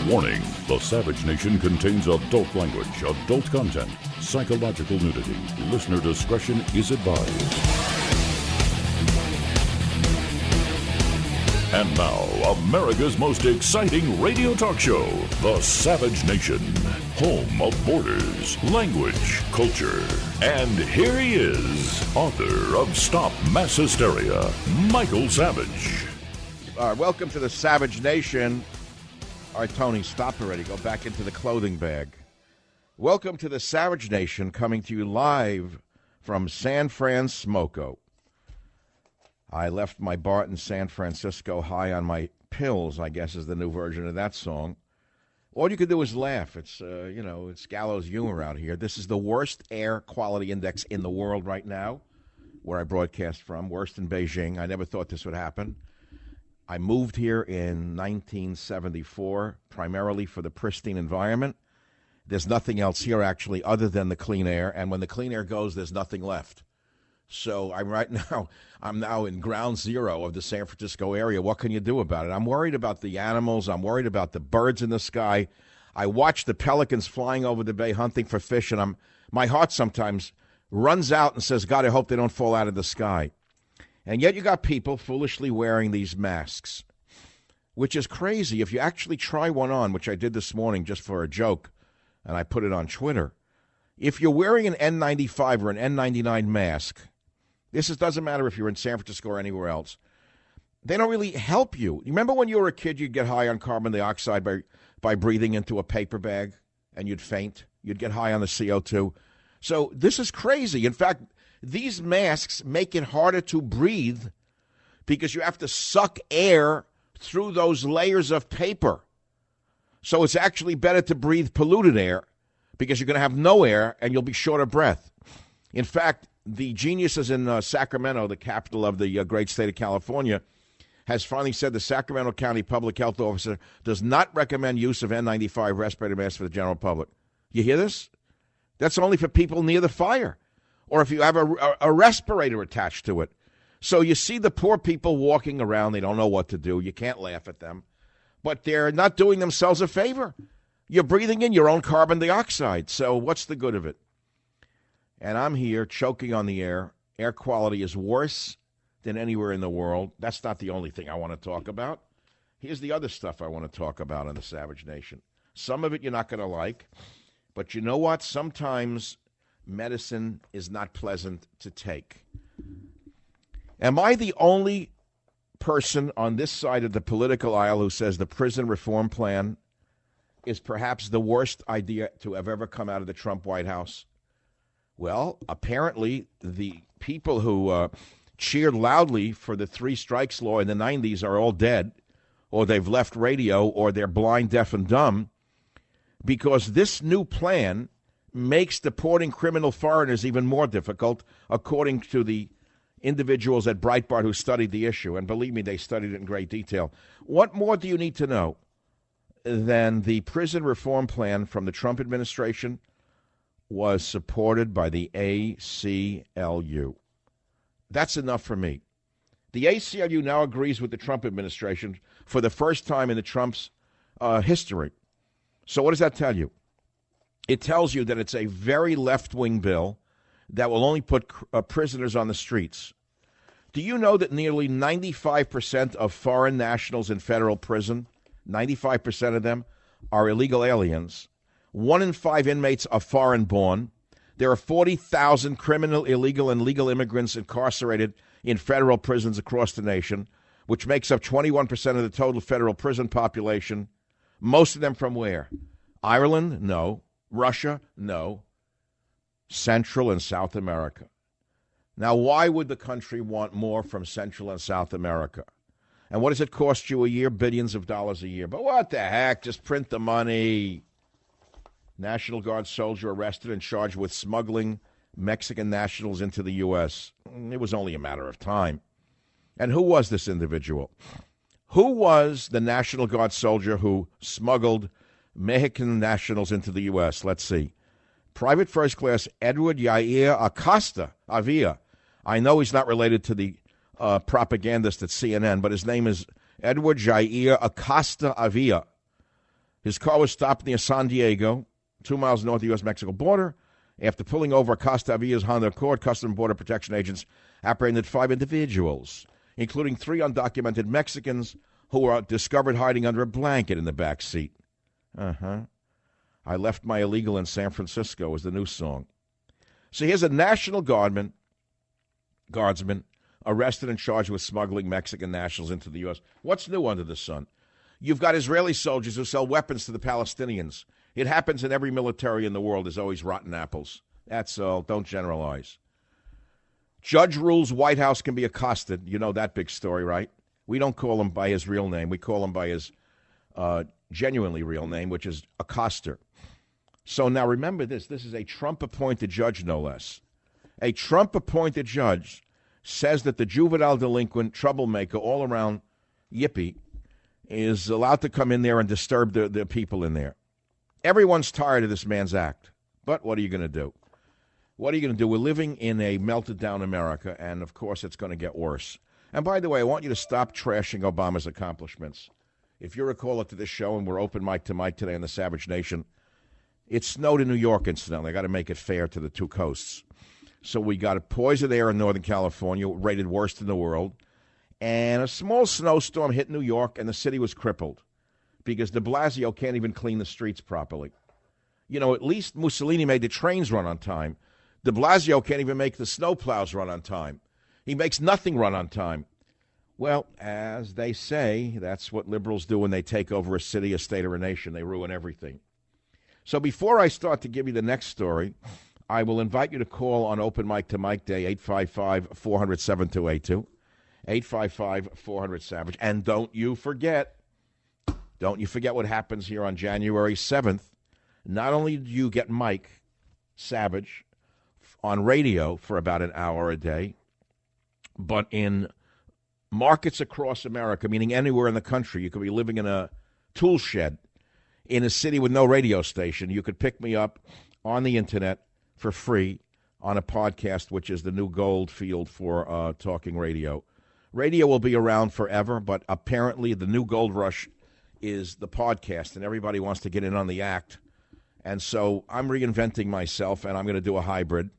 Warning, the Savage Nation contains adult language, adult content, psychological nudity. Listener discretion is advised. And now, America's most exciting radio talk show, The Savage Nation. Home of borders, language, culture. And here he is, author of Stop Mass Hysteria, Michael Savage. All right, welcome to The Savage Nation. All right, Tony, stop already. Go back into the clothing bag. Welcome to The Savage Nation, coming to you live from San Francisco. I left my BART in San Francisco high on my pills, I guess is the new version of that song. All you can do is laugh. It's, it's gallows humor out here. This is the worst air quality index in the world right now, where I broadcast from, worst in Beijing. I never thought this would happen. I moved here in 1974, primarily for the pristine environment. There's nothing else here, actually, other than the clean air. And when the clean air goes, there's nothing left. So I'm now in ground zero of the San Francisco area. What can you do about it? I'm worried about the animals. I'm worried about the birds in the sky. I watch the pelicans flying over the bay hunting for fish, and my heart sometimes runs out and says, God, I hope they don't fall out of the sky. And yet you got people foolishly wearing these masks, which is crazy. If you actually try one on, which I did this morning just for a joke, and I put it on Twitter, if you're wearing an N95 or an N99 mask, doesn't matter if you're in San Francisco or anywhere else, they don't really help you. You remember when you were a kid, you'd get high on carbon dioxide by breathing into a paper bag, and you'd faint? You'd get high on the CO2. So this is crazy. In fact, these masks make it harder to breathe because you have to suck air through those layers of paper. So it's actually better to breathe polluted air because you're going to have no air and you'll be short of breath. In fact, the geniuses in Sacramento, the capital of the great state of California, has finally said the Sacramento County Public Health Officer does not recommend use of N95 respirator masks for the general public. You hear this? That's only for people near the fire, or if you have a respirator attached to it. So you see the poor people walking around. They don't know what to do. You can't laugh at them. But they're not doing themselves a favor. You're breathing in your own carbon dioxide. So what's the good of it? And I'm here choking on the air. Air quality is worse than anywhere in the world. That's not the only thing I want to talk about. Here's the other stuff I want to talk about in the Savage Nation. Some of it you're not going to like. But you know what? Sometimes medicine is not pleasant to take. Am I the only person on this side of the political aisle who says the prison reform plan is perhaps the worst idea to have ever come out of the Trump White House? Well, apparently the people who cheered loudly for the three strikes law in the 90s are all dead, or they've left radio, or they're blind, deaf, and dumb, because this new plan makes deporting criminal foreigners even more difficult, according to the individuals at Breitbart who studied the issue. And believe me, they studied it in great detail. What more do you need to know than the prison reform plan from the Trump administration was supported by the ACLU? That's enough for me. The ACLU now agrees with the Trump administration for the first time in the Trump's history. So what does that tell you? It tells you that it's a very left-wing bill that will only put prisoners on the streets. Do you know that nearly 95% of foreign nationals in federal prison, 95% of them, are illegal aliens? 1 in 5 inmates are foreign-born. There are 40,000 criminal, illegal, and legal immigrants incarcerated in federal prisons across the nation, which makes up 21% of the total federal prison population. Most of them from where? Ireland? No. Russia? No. Central and South America. Now, why would the country want more from Central and South America? And what does it cost you a year? Billions of dollars a year. But what the heck? Just print the money. National Guard soldier arrested and charged with smuggling Mexican nationals into the U.S. It was only a matter of time. And who was this individual? Who was the National Guard soldier who smuggled Mexican nationals into the U.S.? Let's see. Private First Class Edward Yair Acosta Avila. I know he's not related to the propagandist at CNN, but his name is Edward Jair Acosta Avila. His car was stopped near San Diego, 2 miles north of the U.S.-Mexico border. After pulling over Acosta Avila's Honda Accord, Customs and Border Protection agents apprehended 5 individuals, including 3 undocumented Mexicans who were discovered hiding under a blanket in the back seat. I left my illegal in San Francisco was the new song. So here's a National Guardsman arrested and charged with smuggling Mexican nationals into the U.S. What's new under the sun? You've got Israeli soldiers who sell weapons to the Palestinians. It happens in every military in the world. There's always rotten apples. That's all. Don't generalize. Judge rules White House can be accosted. You know that big story, right? We don't call him by his real name. We call him by his genuinely real name, which is Acoster. So now remember this. This is a Trump-appointed judge, no less. A Trump-appointed judge says that the juvenile delinquent, troublemaker, all-around yippie is allowed to come in there and disturb the people in there. Everyone's tired of this man's act. But what are you going to do? What are you going to do? We're living in a melted-down America, and, of course, it's going to get worse. And, by the way, I want you to stop trashing Obama's accomplishments. If you're a caller to this show, and we're open mic to Mike today on the Savage Nation, it snowed in New York, incidentally. I got to make it fair to the two coasts. So we got a poison air in Northern California, rated worst in the world, and a small snowstorm hit New York, and the city was crippled because de Blasio can't even clean the streets properly. You know, at least Mussolini made the trains run on time. De Blasio can't even make the snowplows run on time. He makes nothing run on time. Well, as they say, that's what liberals do when they take over a city, a state, or a nation. They ruin everything. So before I start to give you the next story, I will invite you to call on Open Mic to Mike Day, 855-400-7282, 855-400-SAVAGE. And don't you forget what happens here on January 7th. Not only do you get Mike Savage on radio for about an hour a day, but in markets across America, meaning anywhere in the country, you could be living in a tool shed in a city with no radio station. You could pick me up on the internet for free on a podcast, which is the new gold field for talking radio. Radio will be around forever, but apparently the new gold rush is the podcast, and everybody wants to get in on the act. And so I'm reinventing myself, and I'm going to do a hybrid.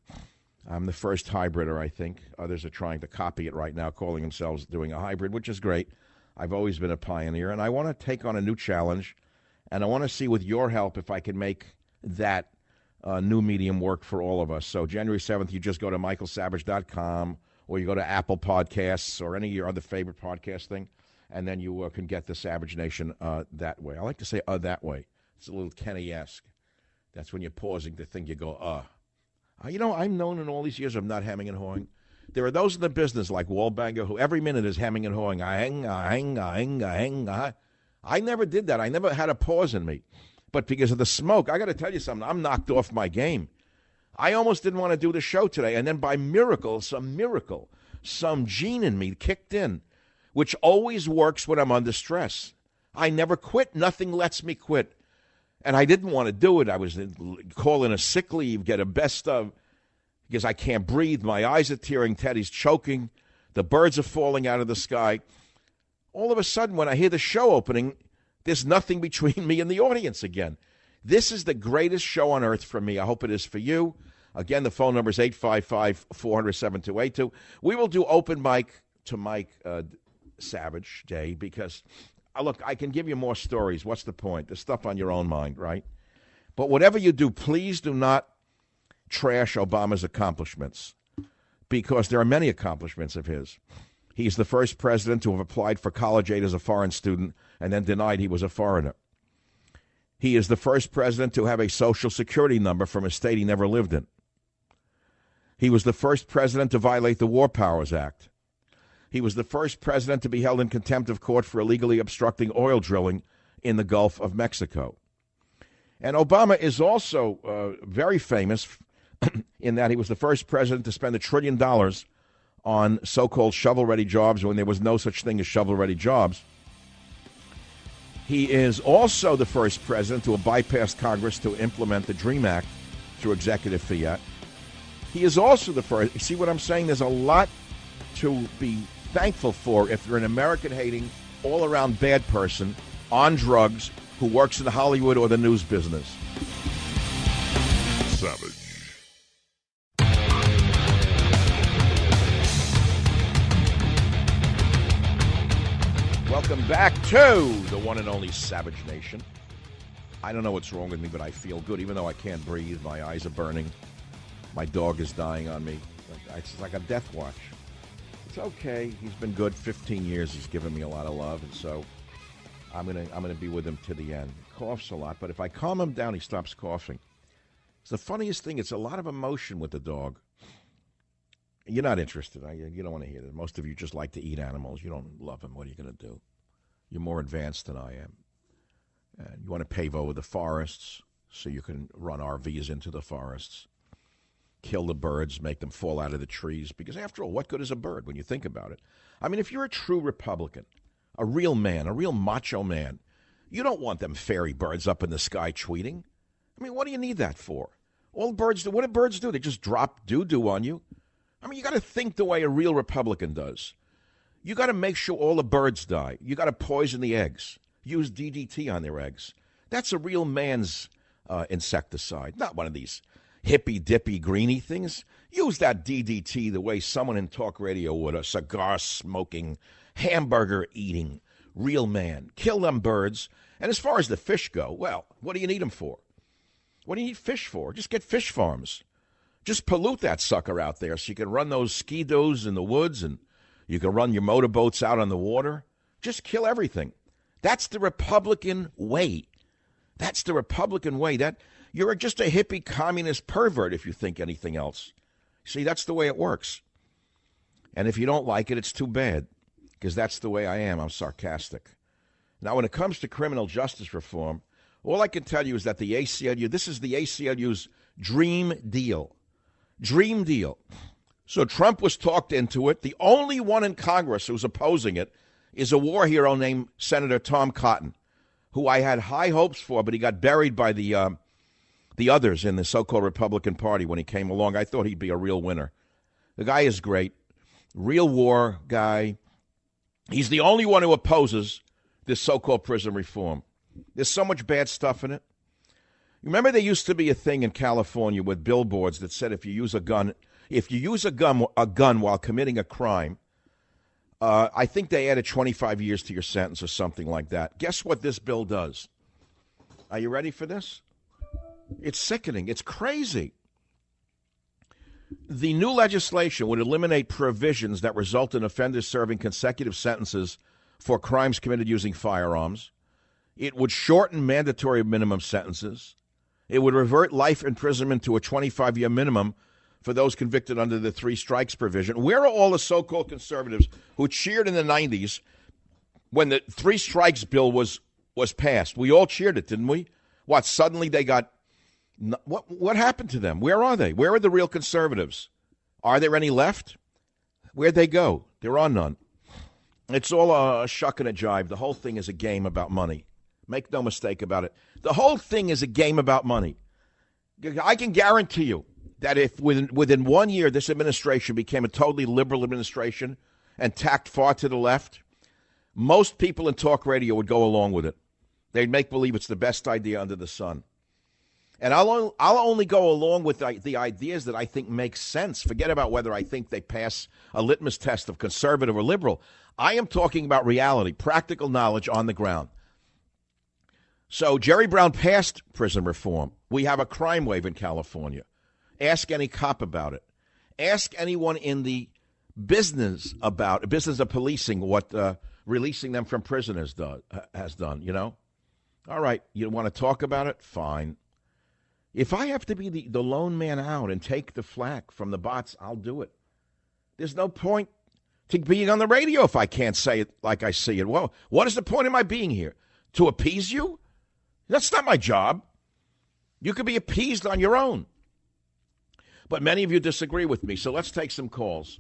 I'm the first hybrider, I think. Others are trying to copy it right now, calling themselves doing a hybrid, which is great. I've always been a pioneer, and I want to take on a new challenge, and I want to see with your help if I can make that new medium work for all of us. So January 7th, you just go to michaelsavage.com, or you go to Apple Podcasts or any of your other favorite podcast thing, and then you can get the Savage Nation that way. I like to say that way. It's a little Kenny-esque. That's when you're pausing to think, you go, You know, I'm known in all these years of not hemming and hawing. There are those in the business like Wallbanger who every minute is hemming and hawing. I never did that. I never had a pause in me. But because of the smoke, I got to tell you something. I'm knocked off my game. I almost didn't want to do the show today. And then by miracle, some gene in me kicked in, which always works when I'm under stress. I never quit. Nothing lets me quit. And I didn't want to do it. I was calling a sick leave, get a best of, because I can't breathe. My eyes are tearing. Teddy's choking. The birds are falling out of the sky. All of a sudden, when I hear the show opening, there's nothing between me and the audience again. This is the greatest show on earth for me. I hope it is for you. Again, the phone number is 855-400-7282. We will do Open Mic to Mike Savage Day because... Look, I can give you more stories. What's the point? There's stuff on your own mind, right? But whatever you do, please do not trash Obama's accomplishments because there are many accomplishments of his. He's the first president to have applied for college aid as a foreign student and then denied he was a foreigner. He is the first president to have a Social Security number from a state he never lived in. He was the first president to violate the War Powers Act. He was the first president to be held in contempt of court for illegally obstructing oil drilling in the Gulf of Mexico. And Obama is also very famous in that he was the first president to spend $1 trillion on so-called shovel-ready jobs when there was no such thing as shovel-ready jobs. He is also the first president to have bypassed Congress to implement the DREAM Act through executive fiat. He is also the first. You see what I'm saying? There's a lot to be thankful for if you're an American-hating, all-around bad person on drugs who works in Hollywood or the news business. Savage. Welcome back to the one and only Savage Nation. I don't know what's wrong with me, but I feel good. Even though I can't breathe, my eyes are burning. My dog is dying on me. It's like a death watch. It's okay. He's been good 15 years. He's given me a lot of love, and so I'm gonna be with him to the end. He coughs a lot, but if I calm him down, he stops coughing. It's the funniest thing. It's a lot of emotion with the dog. You're not interested. You don't want to hear that. Most of you just like to eat animals. You don't love them. What are you going to do? You're more advanced than I am. And you want to pave over the forests so you can run RVs into the forests, kill the birds, make them fall out of the trees. Because after all, what good is a bird when you think about it? I mean, if you're a true Republican, a real man, a real macho man, you don't want them fairy birds up in the sky tweeting. I mean, what do you need that for? All birds do. What do birds do? They just drop doo-doo on you. I mean, you got to think the way a real Republican does. You got to make sure all the birds die. You got to poison the eggs. Use DDT on their eggs. That's a real man's insecticide, not one of these hippy-dippy greeny things. Use that DDT the way someone in talk radio would, a cigar-smoking, hamburger-eating real man. Kill them birds. And as far as the fish go, well, what do you need them for? What do you need fish for? Just get fish farms. Just pollute that sucker out there so you can run those ski-doos in the woods and you can run your motorboats out on the water. Just kill everything. That's the Republican way. That's the Republican way. That you're just a hippie communist pervert if you think anything else. See, that's the way it works. And if you don't like it, it's too bad, because that's the way I am. I'm sarcastic. Now, when it comes to criminal justice reform, all I can tell you is that the ACLU, this is the ACLU's dream deal. Dream deal. So Trump was talked into it. The only one in Congress who's opposing it is a war hero named Senator Tom Cotton, who I had high hopes for, but he got buried by the others in the so-called Republican Party when he came along. I thought he'd be a real winner. The guy is great. Real war guy. He's the only one who opposes this so-called prison reform. There's so much bad stuff in it. Remember, there used to be a thing in California with billboards that said if you use a gun while committing a crime, I think they added 25 years to your sentence or something like that. Guess what this bill does? Are you ready for this? It's sickening. It's crazy. The new legislation would eliminate provisions that result in offenders serving consecutive sentences for crimes committed using firearms. It would shorten mandatory minimum sentences. It would revert life imprisonment to a 25-year minimum for those convicted under the three strikes provision. Where are all the so-called conservatives who cheered in the 90s when the three strikes bill was passed? We all cheered it, didn't we? What, suddenly they got... What happened to them? Where are they? Where are the real conservatives? Are there any left? Where'd they go? There are none. It's all a shuck and a jive. The whole thing is a game about money. Make no mistake about it. The whole thing is a game about money. I can guarantee you that if within 1 year this administration became a totally liberal administration and tacked far to the left, most people in talk radio would go along with it. They'd make believe it's the best idea under the sun. And I'll only go along with the ideas that I think make sense. Forget about whether I think they pass a litmus test of conservative or liberal. I am talking about reality, practical knowledge on the ground. So Jerry Brown passed prison reform. We have a crime wave in California. Ask any cop about it. Ask anyone in the business of policing what releasing them from prison has done, you know? All right, you want to talk about it? Fine. If I have to be the lone man out and take the flack from the bots, I'll do it. There's no point to being on the radio if I can't say it like I see it. Well, what is the point of my being here? To appease you? That's not my job. You can be appeased on your own. But many of you disagree with me, so let's take some calls.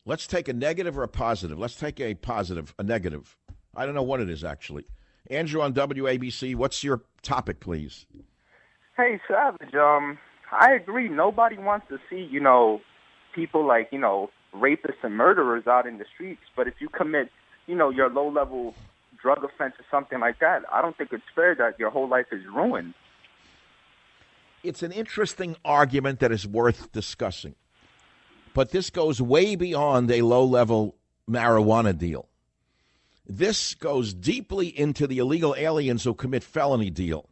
Let's take a negative or a positive. Let's take a positive, a negative. I don't know what it is, actually. Andrew on WABC, what's your topic, please? Hey, Savage, I agree. Nobody wants to see, people like, rapists and murderers out in the streets. But if you commit, your low-level drug offense or something like that, I don't think it's fair that your whole life is ruined. It's an interesting argument that is worth discussing. But this goes way beyond a low-level marijuana deal. This goes deeply into the illegal aliens who commit felony deal.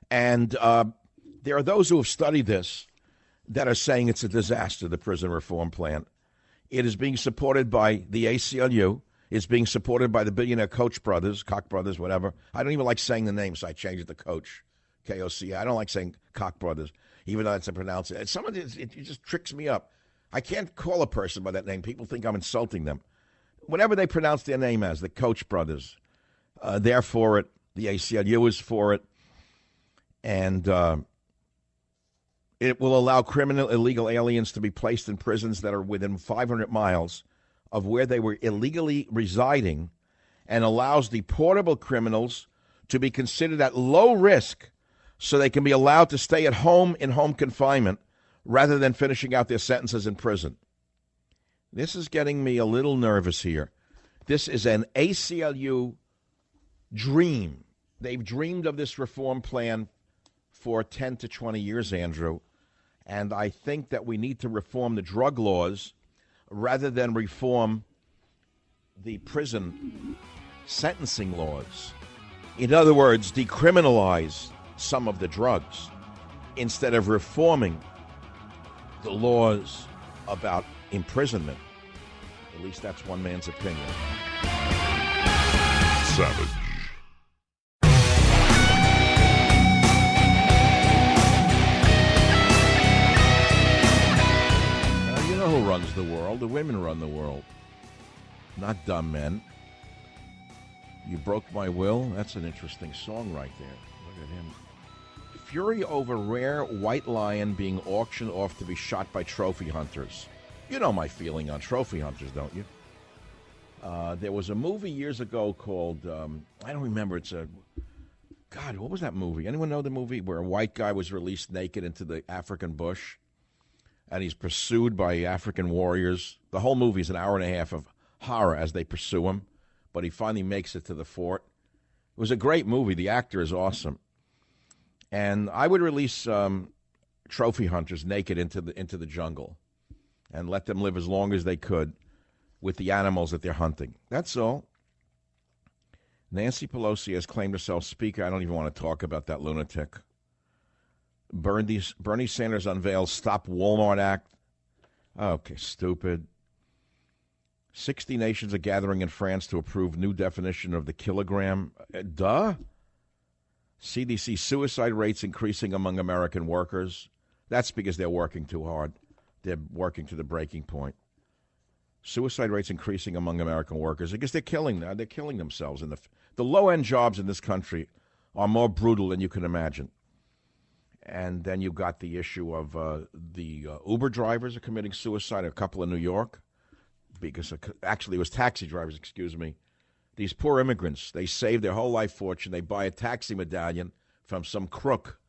And there are those who have studied this that are saying it's a disaster, the prison reform plan. It is being supported by the ACLU. It's being supported by the billionaire Koch brothers, Koch brothers, whatever. I don't even like saying the name, so I changed it to Koch, K-O-C. I don't like saying Koch brothers, even though that's a pronunciation. Some of it just tricks me up. I can't call a person by that name. People think I'm insulting them. Whatever they pronounce their name as, the Koch brothers, they're for it. The ACLU is for it. And it will allow criminal illegal aliens to be placed in prisons that are within 500 miles of where they were illegally residing, and allows deportable criminals to be considered at low risk so they can be allowed to stay at home in home confinement rather than finishing out their sentences in prison. This is getting me a little nervous here. This is an ACLU dream. They've dreamed of this reform plan for 10 to 20 years, Andrew. And I think that we need to reform the drug laws rather than reform the prison sentencing laws. In other words, decriminalize some of the drugs instead of reforming the laws about imprisonment. At least that's one man's opinion. Savage. You know who runs the world? The women run the world. Not dumb men. You Broke My Will? That's an interesting song right there. Look at him. Fury over rare white lion being auctioned off to be shot by trophy hunters. You know my feeling on trophy hunters, don't you? There was a movie years ago called, I don't remember, God, what was that movie? Anyone know the movie where a white guy was released naked into the African bush and he's pursued by African warriors? The whole movie is an hour and a half of horror as they pursue him, but he finally makes it to the fort. It was a great movie. The actor is awesome. And I would release trophy hunters naked into the jungle and let them live as long as they could with the animals that they're hunting. That's all. Nancy Pelosi has claimed herself speaker. I don't even want to talk about that lunatic. Bernie Sanders unveils Stop Walmart Act. Okay, stupid. 60 nations are gathering in France to approve new definition of the kilogram. Duh. CDC suicide rates increasing among American workers. That's because they're working too hard. They're working to the breaking point. Suicide rates increasing among American workers because they're killing themselves. And the low-end jobs in this country are more brutal than you can imagine. And then you've got the issue of the Uber drivers are committing suicide, a couple in New York. Because actually it was taxi drivers, excuse me. These poor immigrants, they save their whole life fortune. They buy a taxi medallion from some crook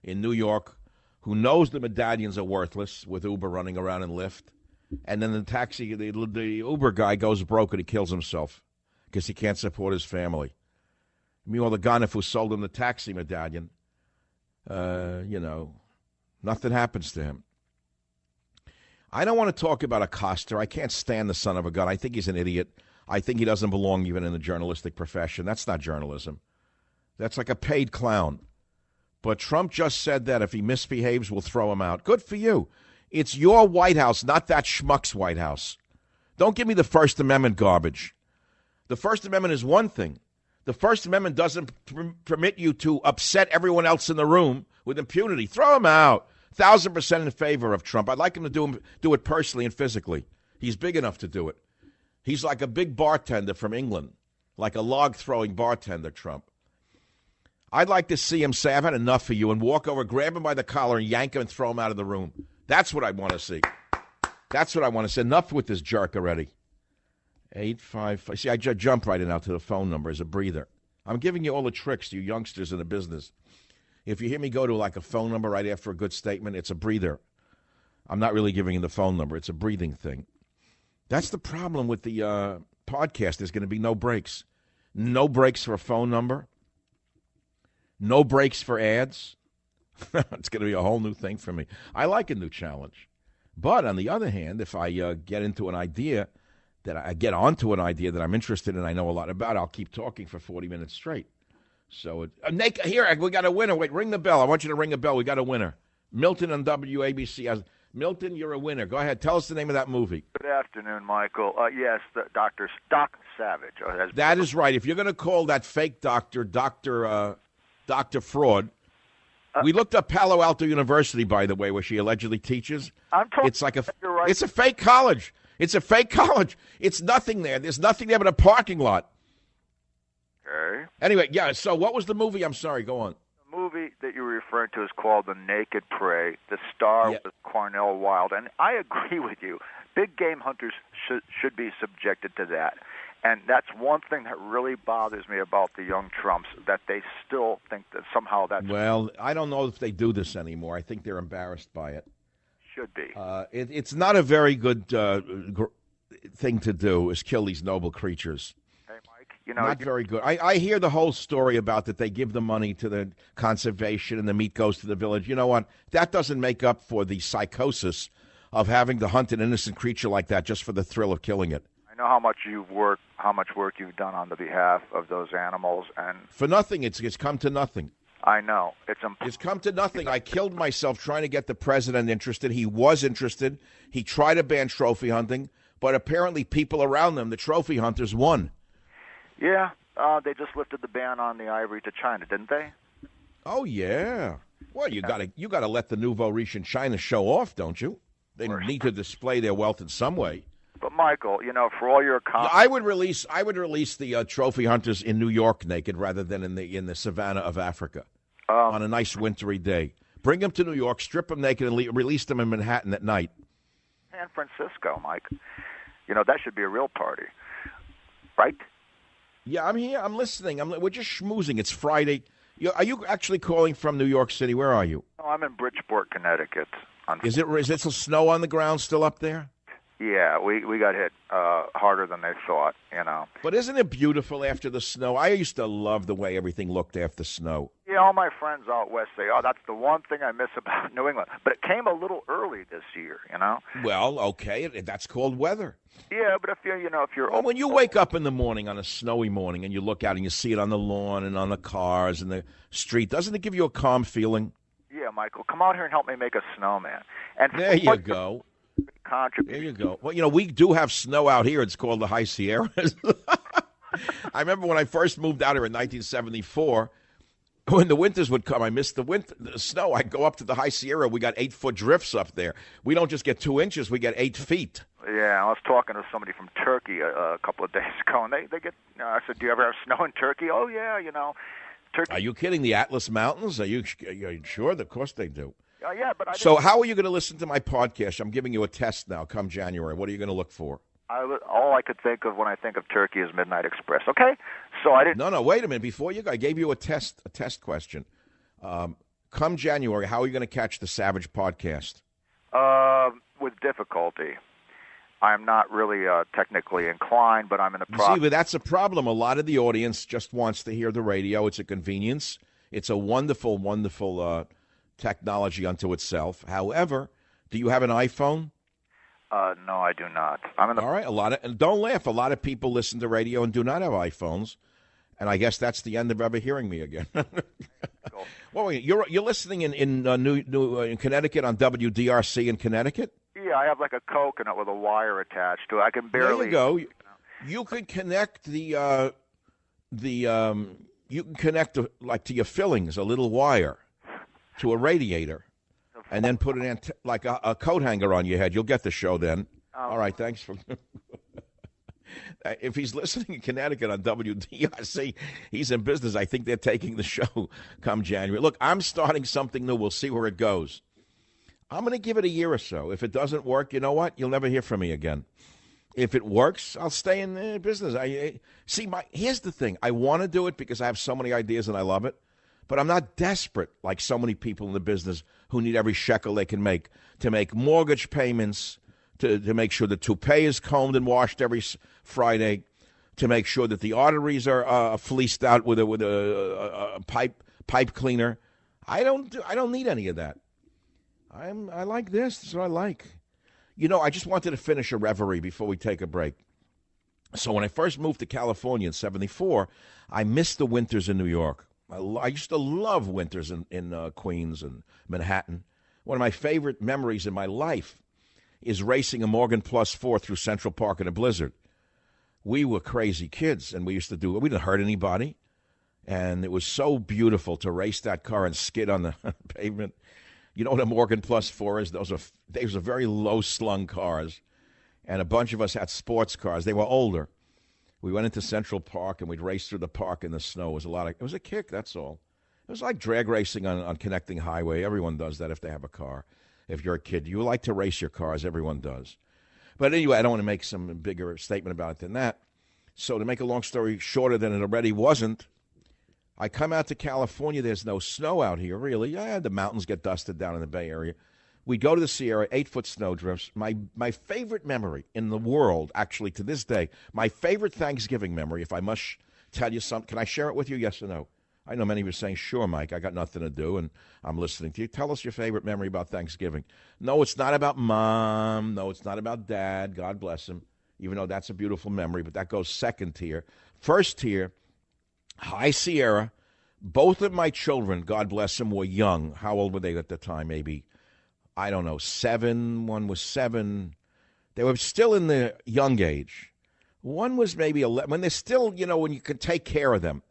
in New York who knows the medallions are worthless with Uber running around in Lyft. And then the Uber guy goes broke and he kills himself because he can't support his family. Meanwhile, the guy who sold him the taxi medallion, nothing happens to him. I don't want to talk about Acosta. I can't stand the son of a gun. I think he's an idiot. I think he doesn't belong even in the journalistic profession. That's not journalism. That's like a paid clown. But Trump just said that if he misbehaves, we'll throw him out. Good for you. It's your White House, not that schmuck's White House. Don't give me the First Amendment garbage. The First Amendment is one thing. The First Amendment doesn't permit you to upset everyone else in the room with impunity. Throw him out. 1,000% in favor of Trump. I'd like him to do it personally and physically. He's big enough to do it. He's like a big bartender from England, like a log-throwing bartender, Trump. I'd like to see him say, I've had enough of you, and walk over, grab him by the collar, and yank him and throw him out of the room. That's what I want to see. That's what I want to see. Enough with this jerk already. 855. See, I jump right in now to the phone number as a breather. I'm giving you all the tricks, you youngsters in the business. If you hear me go to like a phone number right after a good statement, it's a breather. I'm not really giving you the phone number. It's a breathing thing. That's the problem with the podcast. There's going to be no breaks. no breaks for a phone number, no breaks for ads. It's going to be a whole new thing for me. I like a new challenge. But on the other hand, if I get onto an idea that I'm interested in, I know a lot about, I'll keep talking for 40 minutes straight. So, here, we got a winner. Wait, ring the bell. I want you to ring the bell. We got a winner. Milton on WABC. Milton, you're a winner. Go ahead. Tell us the name of that movie. Good afternoon, Michael. Yes, Doc Savage. That is right. If you're going to call that fake doctor, Dr. Fraud, we looked up Palo Alto University, by the way, where she allegedly teaches. It's like it's a fake college. It's a fake college. It's nothing there. There's nothing there but a parking lot. Okay. Anyway, yeah, so what was the movie? I'm sorry, go on. The movie that you were referring to is called The Naked Prey. The star was Cornell Wilde. And I agree with you. Big game hunters should be subjected to that. And that's one thing that really bothers me about the young Trumps, that they still think that somehow that's... Well, I don't know if they do this anymore. I think they're embarrassed by it. Should be. It's not a very good thing to do, is kill these noble creatures. Hey, Mike, not very good. I hear the whole story about that they give the money to the conservation and the meat goes to the village. You know what? That doesn't make up for the psychosis of having to hunt an innocent creature like that just for the thrill of killing it. I know how much work you've done on the behalf of those animals, and for nothing, it's come to nothing. I know it's come to nothing. I killed myself trying to get the president interested. He was interested. He tried to ban trophy hunting, but apparently people around them, the trophy hunters, won. Yeah, they just lifted the ban on the ivory to China, didn't they? Oh yeah. Well, you gotta let the nouveau riche in China show off, don't you? They need to display their wealth in some way. But Michael, for all your I would release the trophy hunters in New York naked rather than in the savannah of Africa on a nice wintry day. Bring them to New York, strip them naked, and release them in Manhattan at night. San Francisco, Mike. That should be a real party, right? Yeah, I'm here. I'm listening. We're just schmoozing. It's Friday. Are you actually calling from New York City? Where are you? No, I'm in Bridgeport, Connecticut. Is it some snow on the ground still up there? Yeah, we got hit harder than they thought, But isn't it beautiful after the snow? I used to love the way everything looked after snow. Yeah, all my friends out west say, that's the one thing I miss about New England. But it came a little early this year, Well, okay, that's called weather. Yeah, but if you're... Well, when you wake up in the morning on a snowy morning and you look out and you see it on the lawn and on the cars and the street, doesn't it give you a calm feeling? Yeah, Michael, come out here and help me make a snowman. And there you go. Contribution. There you go. Well, we do have snow out here. It's called the High Sierras. I remember when I first moved out here in 1974, when the winters would come, I missed the snow. I'd go up to the High Sierra. We got 8-foot drifts up there. We don't just get 2 inches, we get 8 feet. Yeah, I was talking to somebody from Turkey a couple of days ago, and they get, I said, do you ever have snow in Turkey? Oh, yeah, Turkey. Are you kidding? The Atlas Mountains? Are you sure? Of course they do. Yeah, but So how are you going to listen to my podcast? I'm giving you a test now come January. What are you going to look for? All I could think of when I think of Turkey is Midnight Express. Okay? So I didn't... No, wait a minute. Before I gave you a test question. Come January, how are you going to catch the Savage podcast? With difficulty. I'm not really technically inclined, but I'm in the process. See, but that's a problem. A lot of the audience just wants to hear the radio. It's a convenience. It's a wonderful, wonderful technology unto itself. However, do you have an iPhone? No, I do not. I'm in the... All right, and don't laugh. A lot of people listen to radio and do not have iPhones, and I guess that's the end of ever hearing me again. Cool. Well, you're listening in in Connecticut on WDRC in Connecticut? Yeah, I have like a coconut with a wire attached to it. I can barely... There you go. You could connect you can connect to your fillings, a little wire, to a radiator, and then put like a coat hanger on your head. You'll get the show then. All right, thanks for... If he's listening in Connecticut on WDRC, he's in business. I think they're taking the show come January. Look, I'm starting something new. We'll see where it goes. I'm going to give it a year or so. If it doesn't work, you know what? You'll never hear from me again. If it works, I'll stay in the business. Here's the thing. I want to do it because I have so many ideas and I love it. But I'm not desperate like so many people in the business who need every shekel they can make to make mortgage payments, to make sure the toupee is combed and washed every Friday, to make sure that the arteries are fleeced out with a pipe cleaner. I don't need any of that. I like this. This is what I like. You know, I just wanted to finish a reverie before we take a break. So when I first moved to California in '74, I missed the winters in New York. I used to love winters in Queens and Manhattan. One of my favorite memories in my life is racing a Morgan Plus 4 through Central Park in a blizzard. We were crazy kids, and we used to do it. We didn't hurt anybody, and it was so beautiful to race that car and skid on the pavement. You know what a Morgan Plus 4 is? Those are very low-slung cars, and a bunch of us had sports cars. They were older. We went into Central Park, and we'd race through the park in the snow. It was a kick, that's all. It was like drag racing on Connecting Highway. Everyone does that if they have a car. If you're a kid, you like to race your cars. Everyone does. But anyway, I don't want to make some bigger statement about it than that. So to make a long story shorter than it already wasn't, I come out to California. There's no snow out here, really. Yeah, the mountains get dusted down in the Bay Area. We go to the Sierra, 8-foot snowdrifts. My favorite memory in the world, actually, to this day, my favorite Thanksgiving memory, if I must tell you something. Can I share it with you, yes or no? I know many of you are saying, sure, Mike, I got nothing to do, and I'm listening to you. Tell us your favorite memory about Thanksgiving. No, it's not about Mom. No, it's not about Dad. God bless him, even though that's a beautiful memory, but that goes second tier. First tier, High Sierra. Both of my children, God bless them, were young. How old were they at the time? Maybe, I don't know, 7. One was 7. They were still in the young age. One was maybe 11. When they're still, when you can take care of them.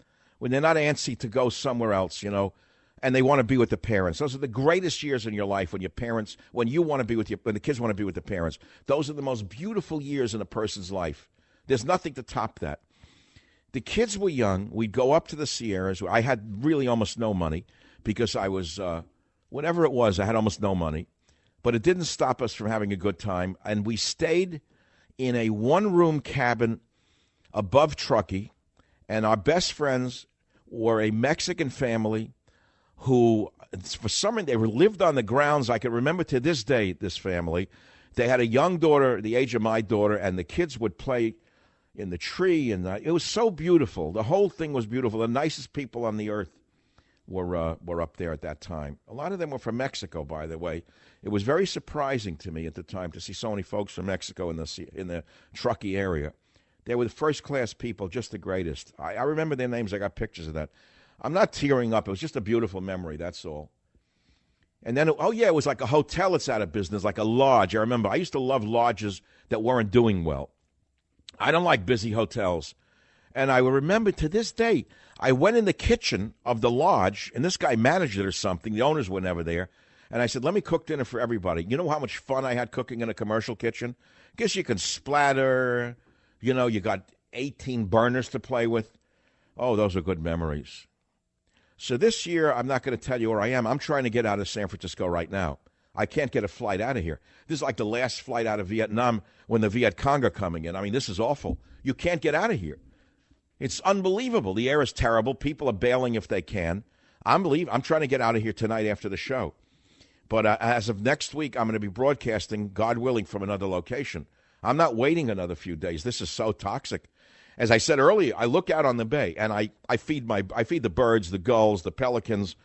When they're not antsy to go somewhere else, and they want to be with the parents. Those are the greatest years in your life when you want to be when the kids want to be with the parents. Those are the most beautiful years in a person's life. There's nothing to top that. The kids were young. We'd go up to the Sierras. I had really almost no money because I was, whatever it was, I had almost no money. But it didn't stop us from having a good time. And we stayed in a one-room cabin above Truckee. And our best friends were a Mexican family who, for some reason, they lived on the grounds. I can remember to this day, this family. They had a young daughter, the age of my daughter, and the kids would play in the tree. And it was so beautiful. The whole thing was beautiful. The nicest people on the earth were up there at that time. A lot of them were from Mexico, by the way. It was very surprising to me at the time to see so many folks from Mexico in the Truckee area. They were the first-class people, just the greatest. I remember their names. I got pictures of that. I'm not tearing up. It was just a beautiful memory, that's all. And then, it was like a hotel that's out of business, like a lodge. I remember I used to love lodges that weren't doing well. I don't like busy hotels. And I remember to this day, I went in the kitchen of the lodge, and this guy managed it or something. The owners were never there. And I said, let me cook dinner for everybody. You know how much fun I had cooking in a commercial kitchen? Guess you can splatter. You got 18 burners to play with. Oh, those are good memories. So this year, I'm not going to tell you where I am. I'm trying to get out of San Francisco right now. I can't get a flight out of here. This is like the last flight out of Vietnam when the Viet Cong are coming in. I mean, this is awful. You can't get out of here. It's unbelievable. The air is terrible. People are bailing if they can. I'm trying to get out of here tonight after the show. But as of next week, I'm going to be broadcasting, God willing, from another location. I'm not waiting another few days. This is so toxic. As I said earlier, I look out on the bay and I feed the birds, the gulls, the pelicans,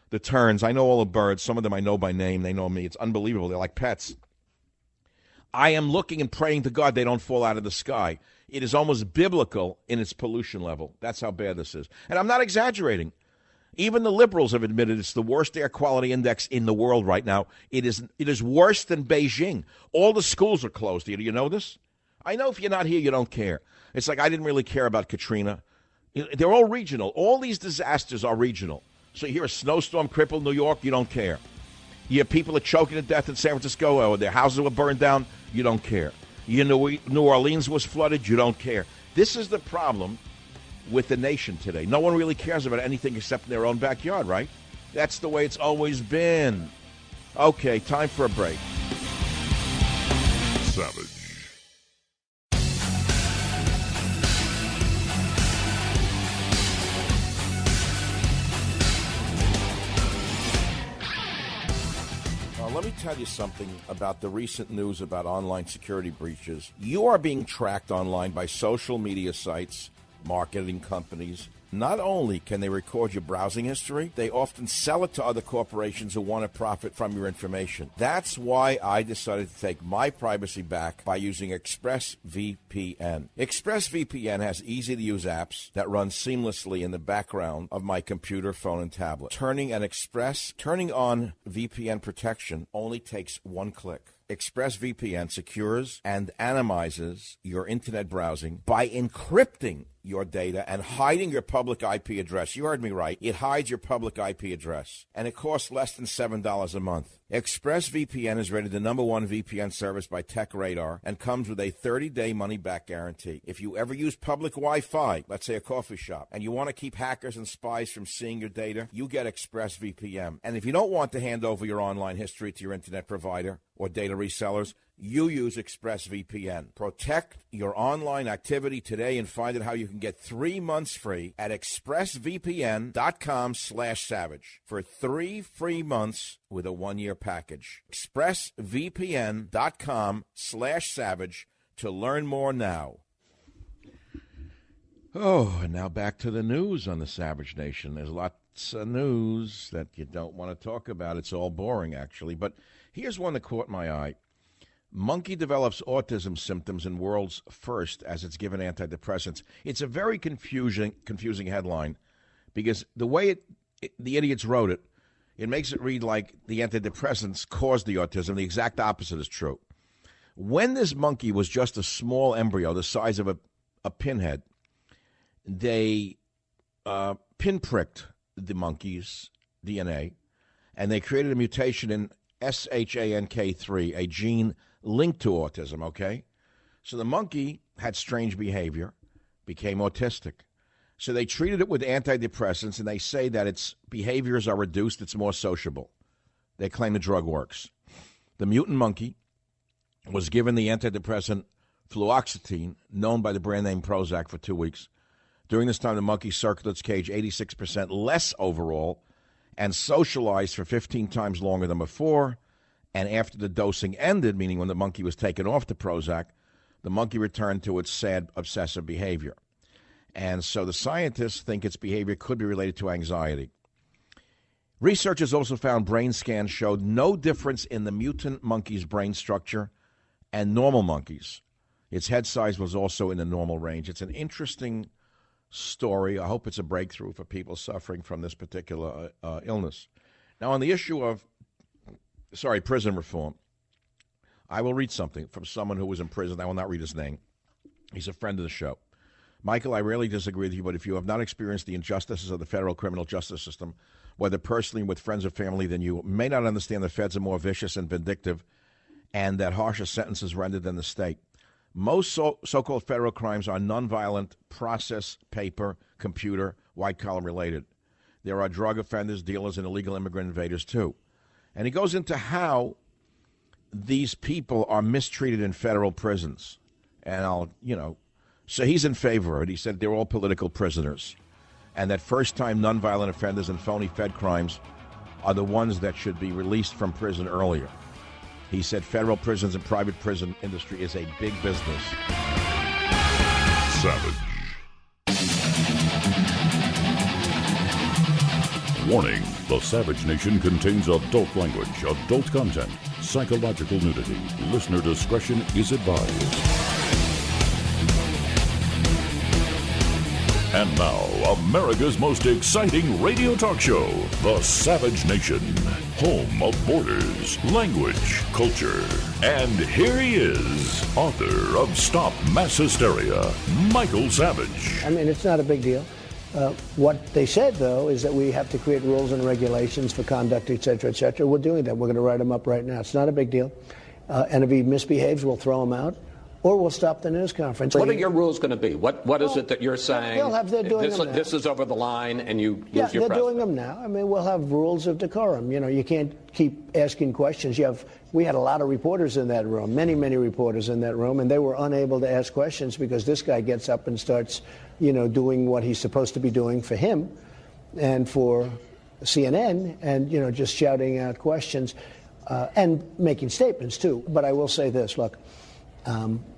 the terns. I know all the birds. Some of them I know by name. They know me. It's unbelievable. They're like pets. I am looking and praying to God they don't fall out of the sky. It is almost biblical in its pollution level. That's how bad this is. And I'm not exaggerating. Even the liberals have admitted it's the worst air quality index in the world right now. It is worse than Beijing. All the schools are closed. Do you know this? I know if you're not here, you don't care. It's like I didn't really care about Katrina. They're all regional. All these disasters are regional. So you hear a snowstorm crippled New York, you don't care. You hear people are choking to death in San Francisco or their houses were burned down, you don't care. You know New Orleans was flooded, you don't care. This is the problem with the nation today. No one really cares about anything except in their own backyard, right? That's the way it's always been. Okay, time for a break. Savage. let me tell you something about the recent news about online security breaches. You are being tracked online by social media sites, marketing companies. Not only can they record your browsing history, they often sell it to other corporations who want to profit from your information. That's why I decided to take my privacy back by using ExpressVPN. ExpressVPN has easy-to-use apps that run seamlessly in the background of my computer, phone, and tablet. Turning on VPN protection only takes one click. ExpressVPN secures and anonymizes your internet browsing by encrypting your data and hiding your public IP address. You heard me right. It hides your public IP address. And it costs less than $7 a month. ExpressVPN is rated the #1 VPN service by TechRadar and comes with a 30-day money-back guarantee. If you ever use public Wi-Fi, let's say a coffee shop, and you want to keep hackers and spies from seeing your data, you get ExpressVPN. And if you don't want to hand over your online history to your internet provider or data resellers, you use ExpressVPN. Protect your online activity today and find out how you can get 3 months free at expressvpn.com/savage for 3 free months with a 1-year package. expressvpn.com/savage to learn more now. Oh, and now back to the news on the Savage Nation. There's lots of news that you don't want to talk about. It's all boring, actually. But here's one that caught my eye. Monkey develops autism symptoms in world's first as it's given antidepressants. It's a very confusing headline because the way the idiots wrote it, it makes it read like the antidepressants caused the autism. The exact opposite is true. When this monkey was just a small embryo the size of a pinhead, they pinpricked the monkey's DNA, and they created a mutation in SHANK3, a gene linked to autism, okay? So the monkey had strange behavior, became autistic. So they treated it with antidepressants, and they say that its behaviors are reduced, it's more sociable. They claim the drug works. The mutant monkey was given the antidepressant fluoxetine, known by the brand name Prozac, for 2 weeks. During this time, the monkey circled its cage 86% less overall and socialized for 15 times longer than before. And after the dosing ended, meaning when the monkey was taken off the Prozac, the monkey returned to its sad, obsessive behavior. And so the scientists think its behavior could be related to anxiety. Researchers also found brain scans showed no difference in the mutant monkey's brain structure and normal monkeys. Its head size was also in the normal range. It's an interesting story. I hope it's a breakthrough for people suffering from this particular illness. Now, on the issue of prison reform, I will read something from someone who was in prison. I will not read his name. He's a friend of the show. Michael, I rarely disagree with you, but if you have not experienced the injustices of the federal criminal justice system, whether personally with friends or family, then you may not understand the feds are more vicious and vindictive and that harsher sentences rendered than the state. Most so-called federal crimes are nonviolent, process, paper, computer, white-collar related. There are drug offenders, dealers, and illegal immigrant invaders, too. And he goes into how these people are mistreated in federal prisons. And so he's in favor of it. He said they're all political prisoners. And that first-time nonviolent offenders and phony Fed crimes are the ones that should be released from prison earlier. He said federal prisons and private prison industry is a big business. Savage. Warning, the Savage Nation contains adult language, adult content, psychological nudity. Listener discretion is advised. And now, America's most exciting radio talk show, The Savage Nation, home of borders, language, culture. And here he is, author of Stop Mass Hysteria, Michael Savage. I mean, it's not a big deal. What they said, though, is that we have to create rules and regulations for conduct, et cetera, et cetera. We're doing that. We're going to write them up right now. It's not a big deal. And if he misbehaves, we'll throw him out. Or we'll stop the news conference. What are your rules going to be? What is it that you're saying? They're doing them now. This is over the line, and you lose your press. Yeah, they're doing them now. I mean, we'll have rules of decorum. You know, you can't keep asking questions. We had a lot of reporters in that room, many reporters in that room, and they were unable to ask questions because this guy gets up and starts, doing what he's supposed to be doing for him and for CNN, and just shouting out questions. and making statements, too. But I will say this, look,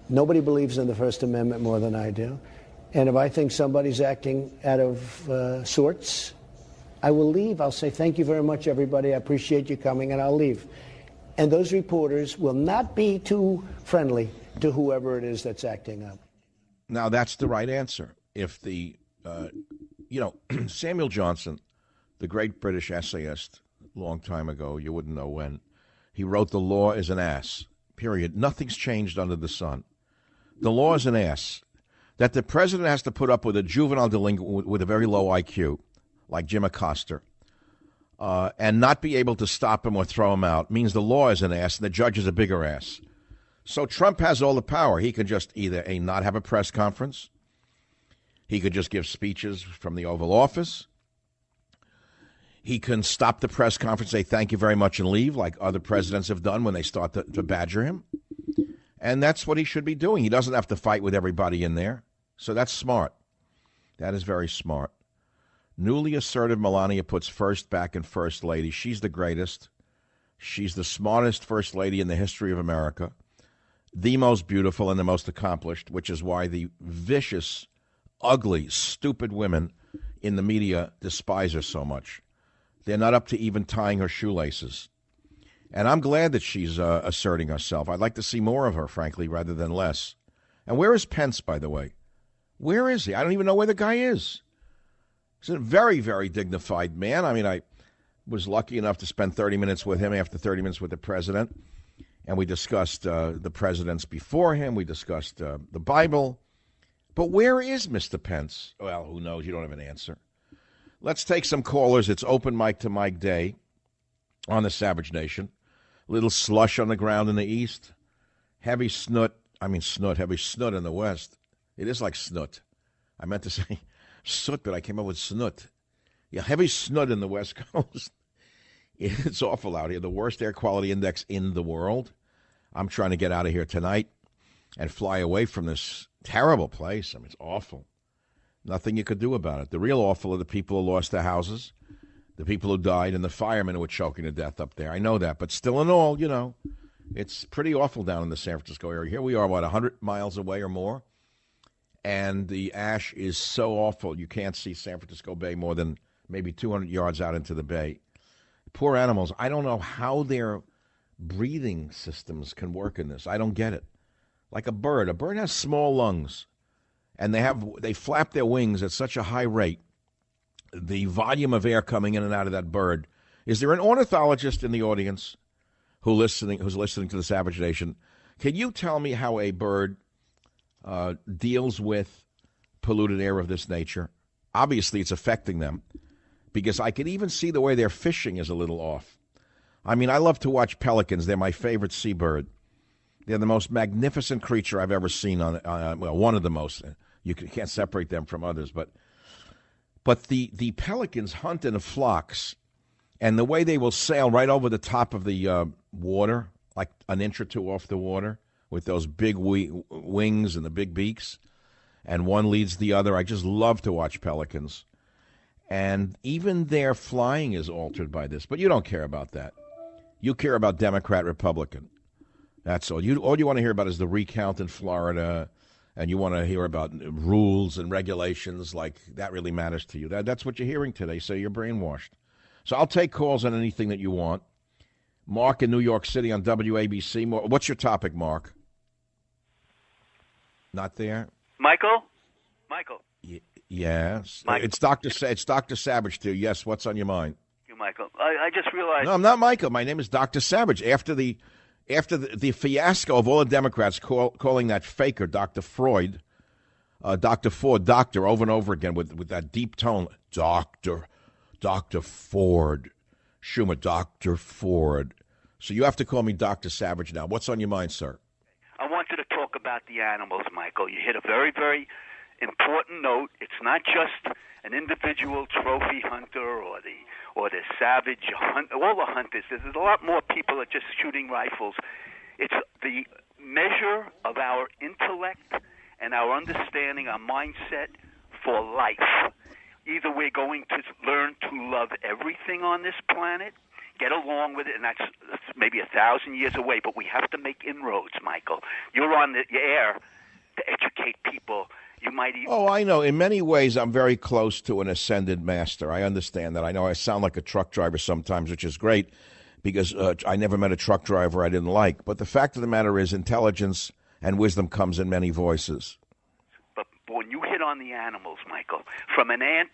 nobody believes in the First Amendment more than I do. And if I think somebody's acting out of sorts, I will leave. I'll say, thank you very much, everybody. I appreciate you coming, and I'll leave. And those reporters will not be too friendly to whoever it is that's acting up. Now, that's the right answer. If the, Samuel Johnson, the great British essayist, long time ago, you wouldn't know when, he wrote, "The law is an ass, period. Nothing's changed under the sun. The law is an ass. That the president has to put up with a juvenile delinquent with a very low IQ, like Jim Acosta, and not be able to stop him or throw him out means the law is an ass and the judge is a bigger ass. So Trump has all the power. He can just either not have a press conference. He could just give speeches from the Oval Office. He can stop the press conference, say thank you very much, and leave, like other presidents have done when they start to badger him. And that's what he should be doing. He doesn't have to fight with everybody in there. So that's smart. That is very smart. Newly assertive Melania puts first back in first lady. She's the greatest. She's the smartest first lady in the history of America. The most beautiful and the most accomplished, which is why the vicious, ugly, stupid women in the media despise her so much. They're not up to even tying her shoelaces. And I'm glad that she's asserting herself. I'd like to see more of her, frankly, rather than less. And where is Pence, by the way? Where is he? I don't even know where the guy is. He's a very, very dignified man. I mean, I was lucky enough to spend 30 minutes with him after 30 minutes with the president. And we discussed the presidents before him. We discussed the Bible. But where is Mr. Pence? Well, who knows? You don't have an answer. Let's take some callers. It's open mic to Mike Day on the Savage Nation. Little slush on the ground in the east. Heavy snot in the west. It is like snot. I meant to say soot, but I came up with snot. Yeah, heavy snot in the West Coast. It's awful out here. The worst air quality index in the world. I'm trying to get out of here tonight and fly away from this terrible place. I mean, it's awful. Nothing you could do about it. The real awful are the people who lost their houses, the people who died, and the firemen who were choking to death up there. I know that. But still in all, it's pretty awful down in the San Francisco area. Here we are, 100 miles away or more. And the ash is so awful, you can't see San Francisco Bay more than maybe 200 yards out into the bay. Poor animals. I don't know how their breathing systems can work in this. I don't get it. Like a bird. A bird has small lungs, and they flap their wings at such a high rate. The volume of air coming in and out of that bird. Is there an ornithologist in the audience who's listening to the Savage Nation? Can you tell me how a bird deals with polluted air of this nature? Obviously, it's affecting them, because I can even see the way they're fishing is a little off. I mean, I love to watch pelicans. They're my favorite seabird. They're the most magnificent creature I've ever seen one of the most. You can't separate them from others, but the pelicans hunt in flocks, and the way they will sail right over the top of the water, like an inch or two off the water, with those big wings and the big beaks, and one leads the other. I just love to watch pelicans. And even their flying is altered by this. But you don't care about that. You care about Democrat, Republican. That's all. All you want to hear about is the recount in Florida, and you want to hear about rules and regulations, like that really matters to you. That's what you're hearing today, so you're brainwashed. So I'll take calls on anything that you want. Mark in New York City on WABC. What's your topic, Mark? Not there? Michael? Yes. Michael. It's Dr. Savage, too. Yes, what's on your mind? You, Michael. I just realized... No, I'm not Michael. My name is Dr. Savage. After the fiasco of all the Democrats calling that faker, Dr. Ford, doctor, over and over again with that deep tone, Dr. Ford, Schumer, Dr. Ford. So you have to call me Dr. Savage now. What's on your mind, sir? I wanted to talk about the animals, Michael. You hit a very, very important note. It's not just an individual trophy hunter or the savage hunt, all the hunters. There's a lot more people that are just shooting rifles. It's the measure of our intellect and our understanding, our mindset for life. Either we're going to learn to love everything on this planet, get along with it, and that's maybe 1,000 years away. But we have to make inroads, Michael. You're on the air to educate people. You might even... Oh, I know. In many ways, I'm very close to an ascended master. I understand that. I know I sound like a truck driver sometimes, which is great, because I never met a truck driver I didn't like. But the fact of the matter is, intelligence and wisdom comes in many voices. But when you hit on the animals, Michael, from an ant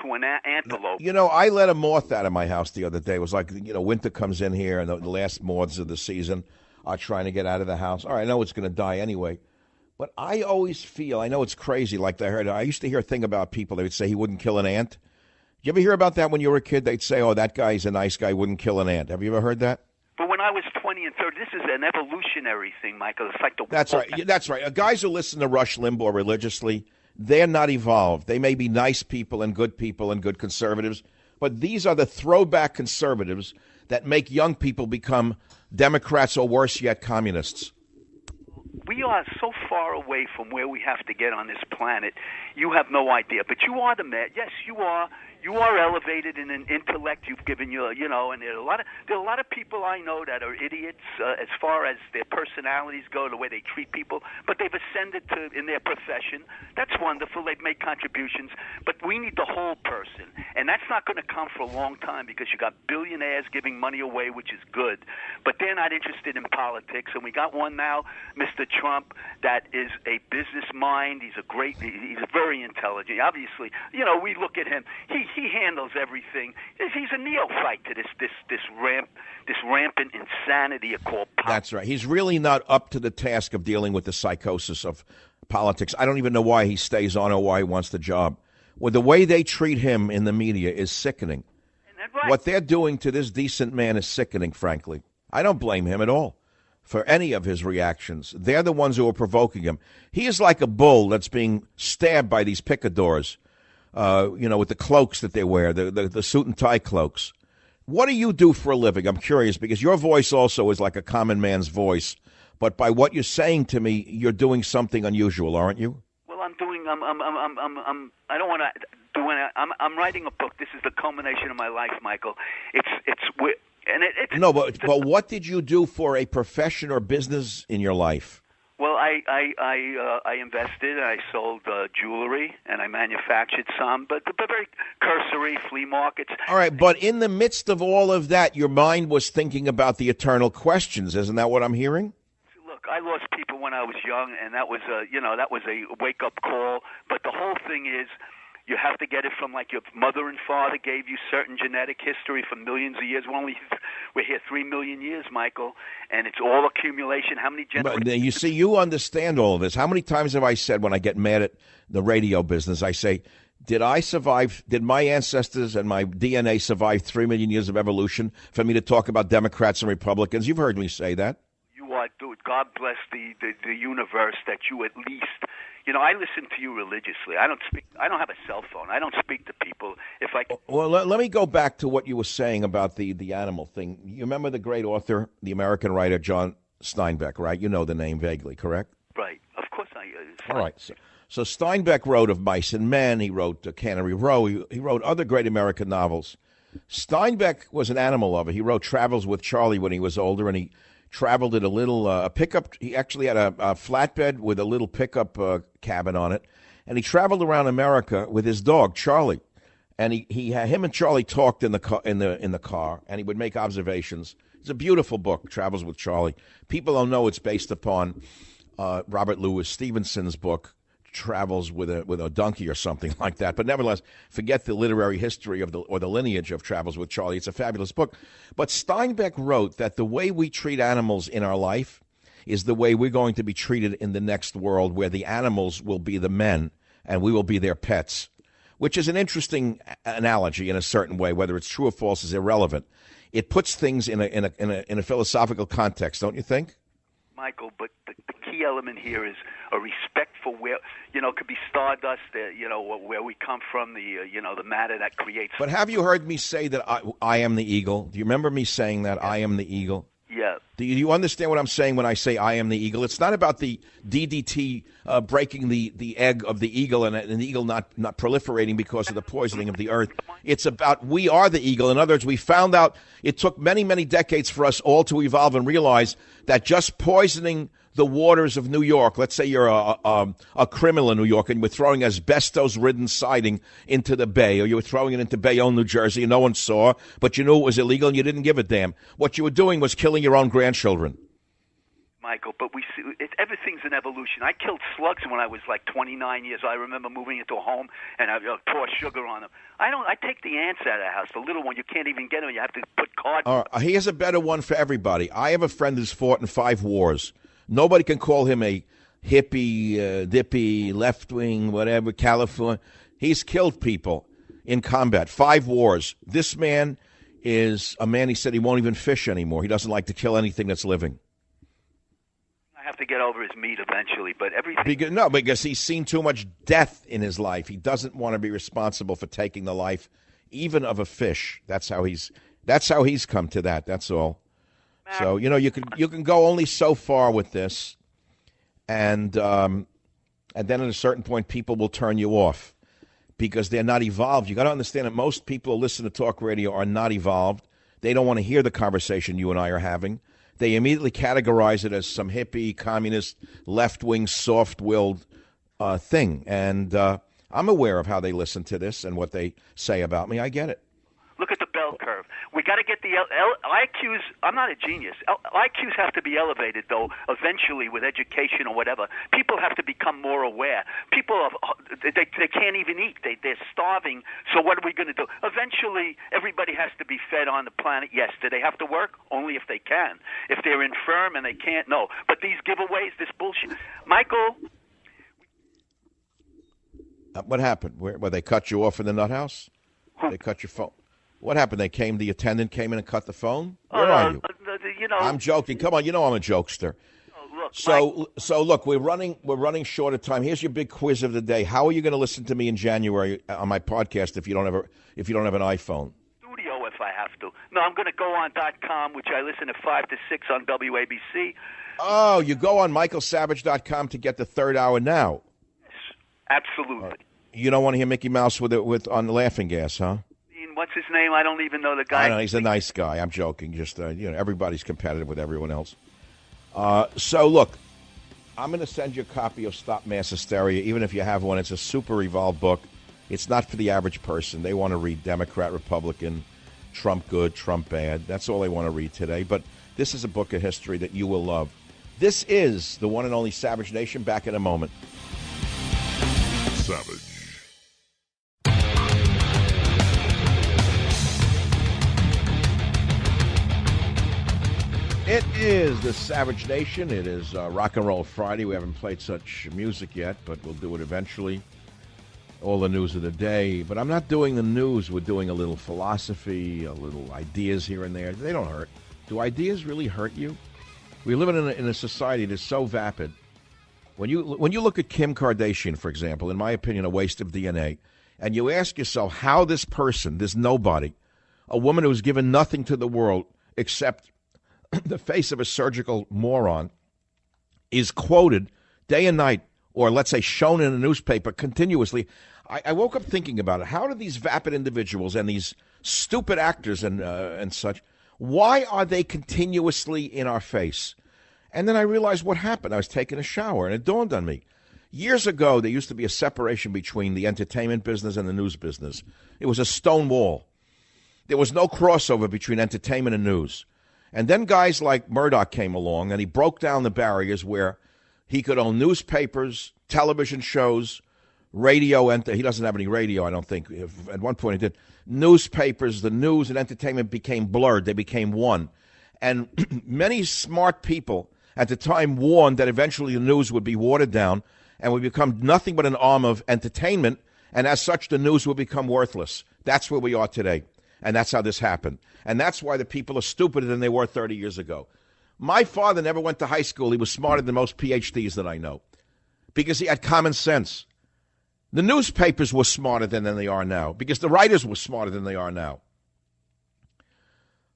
to an antelope... You know, I let a moth out of my house the other day. It was like, winter comes in here, and the last moths of the season are trying to get out of the house. All right, I know it's going to die anyway. But I always feel, I know it's crazy, I used to hear a thing about people, they would say he wouldn't kill an ant. Did you ever hear about that when you were a kid? They'd say, oh, that guy's a nice guy, wouldn't kill an ant. Have you ever heard that? But when I was 20 and 30, this is an evolutionary thing, Michael. It's like the... That's right. That's right. Guys who listen to Rush Limbaugh religiously, they're not evolved. They may be nice people and good conservatives, but these are the throwback conservatives that make young people become Democrats or worse yet, communists. We are so far away from where we have to get on this planet. You have no idea. But you are the man. Yes, you are. You are elevated in an intellect. You've given and there are a lot of people I know that are idiots as far as their personalities go, the way they treat people. But they've ascended in their profession. That's wonderful. They've made contributions. But we need the whole person, and that's not going to come for a long time because you got billionaires giving money away, which is good. But they're not interested in politics. And we got one now, Mr. Trump, that is a business mind. He's very intelligent. Obviously, we look at him. He handles everything. He's a neophyte to this rampant insanity called politics. That's right. He's really not up to the task of dealing with the psychosis of politics. I don't even know why he stays on or why he wants the job. Well, the way they treat him in the media is sickening. Right. What they're doing to this decent man is sickening, frankly. I don't blame him at all for any of his reactions. They're the ones who are provoking him. He is like a bull that's being stabbed by these picadors. With the cloaks that they wear, the suit and tie cloaks. What do you do for a living? I'm curious, because your voice also is like a common man's voice. But by what you're saying to me, you're doing something unusual, aren't you? Well, I don't want to do it. I'm writing a book. This is the culmination of my life, Michael. But what did you do for a profession or business in your life? Well, I invested, I sold jewelry, and I manufactured some, but very cursory flea markets. All right, but in the midst of all of that, your mind was thinking about the eternal questions. Isn't that what I'm hearing? Look, I lost people when I was young, and that was a wake-up call. But the whole thing is, you have to get it from like your mother and father gave you certain genetic history for millions of years. We're here 3 million years, Michael, and it's all accumulation. How many generations? But you see, you understand all of this. How many times have I said when I get mad at the radio business, I say, did I survive? Did my ancestors and my DNA survive 3 million years of evolution for me to talk about Democrats and Republicans? You've heard me say that. You are, dude. God bless the universe that you at least... I listen to you religiously. I don't have a cell phone. I don't speak to people. Well, let me go back to what you were saying about the animal thing. You remember the great author, the American writer John Steinbeck, right? You know the name vaguely, correct? Right. Of course I. All right. So Steinbeck wrote Of Mice and Men. He wrote Cannery Row. He wrote other great American novels. Steinbeck was an animal lover. He wrote Travels with Charlie when he was older, and he traveled in a little pickup. He actually had a flatbed with a little pickup cabin on it, and he traveled around America with his dog Charlie. And him and Charlie talked in the car, and he would make observations. It's a beautiful book, Travels with Charlie. People don't know it's based upon Robert Louis Stevenson's book, Travels with a Donkey or something like that. But nevertheless, forget the literary history or the lineage of Travels with Charlie. It's a fabulous book. But Steinbeck wrote that the way we treat animals in our life is the way we're going to be treated in the next world, where the animals will be the men and we will be their pets, which is an interesting analogy in a certain way. Whether it's true or false is irrelevant. It puts things in a philosophical context, don't you think? Michael, but the key element here is a respect for where, it could be stardust, where we come from, the matter that creates. But have you heard me say that I am the eagle? Do you remember me saying that? Yeah. I am the eagle? Yeah. Do you understand what I'm saying when I say I am the eagle? It's not about the DDT breaking the egg of the eagle and the eagle not proliferating because of the poisoning of the earth. It's about we are the eagle. In other words, we found out it took many, many decades for us all to evolve and realize that just poisoning the waters of New York, let's say you're a criminal in New York and you were throwing asbestos-ridden siding into the bay, or you were throwing it into Bayonne, New Jersey, and no one saw, but you knew it was illegal and you didn't give a damn. What you were doing was killing your own grandchildren. Michael, but we see everything's an evolution. I killed slugs when I was like 29 years. I remember moving into a home and I pour sugar on them. I take the ants out of the house. The little one, you can't even get them. You have to put cardboard. Here's a better one for everybody. I have a friend who's fought in 5 wars. Nobody can call him a hippie, dippy, left-wing, whatever, California. He's killed people in combat, 5 wars. This man is a man, he said he won't even fish anymore. He doesn't like to kill anything that's living. I have to get over his meat eventually, but everything... Because he's seen too much death in his life. He doesn't want to be responsible for taking the life even of a fish. That's how he's come to that, that's all. So, you can go only so far with this, and then at a certain point, people will turn you off because they're not evolved. You got to understand that most people who listen to talk radio are not evolved. They don't want to hear the conversation you and I are having. They immediately categorize it as some hippie, communist, left-wing, soft-willed thing. And I'm aware of how they listen to this and what they say about me. I get it. Look at the bell curve. We got to get the IQs. I'm not a genius. IQs have to be elevated, though, eventually with education or whatever. People have to become more aware. People, they can't even eat. They're starving. So what are we going to do? Eventually, everybody has to be fed on the planet. Yes. Do they have to work? Only if they can. If they're infirm and they can't, no. But these giveaways, this bullshit. Michael. What happened? Where they cut you off in the nut house? They cut your phone. What happened? The attendant came in and cut the phone? Where are you? I'm joking. Come on, I'm a jokester. Look, we're running short of time. Here's your big quiz of the day. How are you going to listen to me in January on my podcast if you don't have an iPhone? Studio if I have to. No, I'm going to go on .com, which I listen at 5 to 6 on WABC. Oh, you go on michaelsavage.com to get the third hour now. Yes, absolutely. You don't want to hear Mickey Mouse with on Laughing Gas, huh? What's his name? I don't even know the guy. I know, he's a nice guy. I'm joking. Just everybody's competitive with everyone else. So look, I'm going to send you a copy of Stop Mass Hysteria, even if you have one. It's a super evolved book. It's not for the average person. They want to read Democrat, Republican, Trump good, Trump bad. That's all they want to read today. But this is a book of history that you will love. This is the one and only Savage Nation. Back in a moment. Savage. It is the Savage Nation. It is Rock and Roll Friday. We haven't played such music yet, but we'll do it eventually. All the news of the day. But I'm not doing the news. We're doing a little philosophy, a little ideas here and there. They don't hurt. Do ideas really hurt you? We live in a society that's so vapid. When you look at Kim Kardashian, for example, in my opinion, a waste of DNA, and you ask yourself how this person, this nobody, a woman who's given nothing to the world except the face of a surgical moron, is quoted day and night, or let's say shown in a newspaper continuously. I woke up thinking about it. How do these vapid individuals and these stupid actors and such, why are they continuously in our face? And then I realized what happened. I was taking a shower, and it dawned on me. Years ago, there used to be a separation between the entertainment business and the news business. It was a stone wall. There was no crossover between entertainment and news. And then guys like Murdoch came along, and he broke down the barriers where he could own newspapers, television shows, radio. He doesn't have any radio, I don't think. At one point he did. Newspapers, the news and entertainment became blurred. They became one. And many smart people at the time warned that eventually the news would be watered down and would become nothing but an arm of entertainment, and as such the news would become worthless. That's where we are today. And that's how this happened. And that's why the people are stupider than they were 30 years ago. My father never went to high school. He was smarter than most PhDs that I know because he had common sense. The newspapers were smarter than they are now because the writers were smarter than they are now.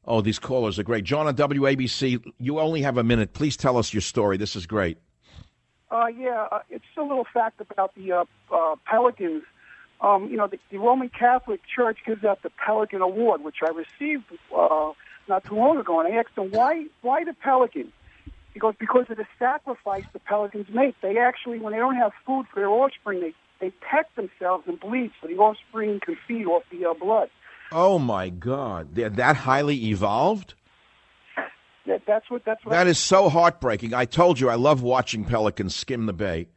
Oh, these callers are great. John on WABC, you only have a minute. Please tell us your story. This is great. It's a little fact about the Pelicans. The Roman Catholic Church gives out the Pelican Award, which I received not too long ago, and I asked them, why the Pelicans? He goes, because of the sacrifice the Pelicans make. They actually, when they don't have food for their offspring, they peck themselves and bleed so the offspring can feed off the blood. Oh, my God. They're that highly evolved? That is so heartbreaking. I told you I love watching pelicans skim the bay.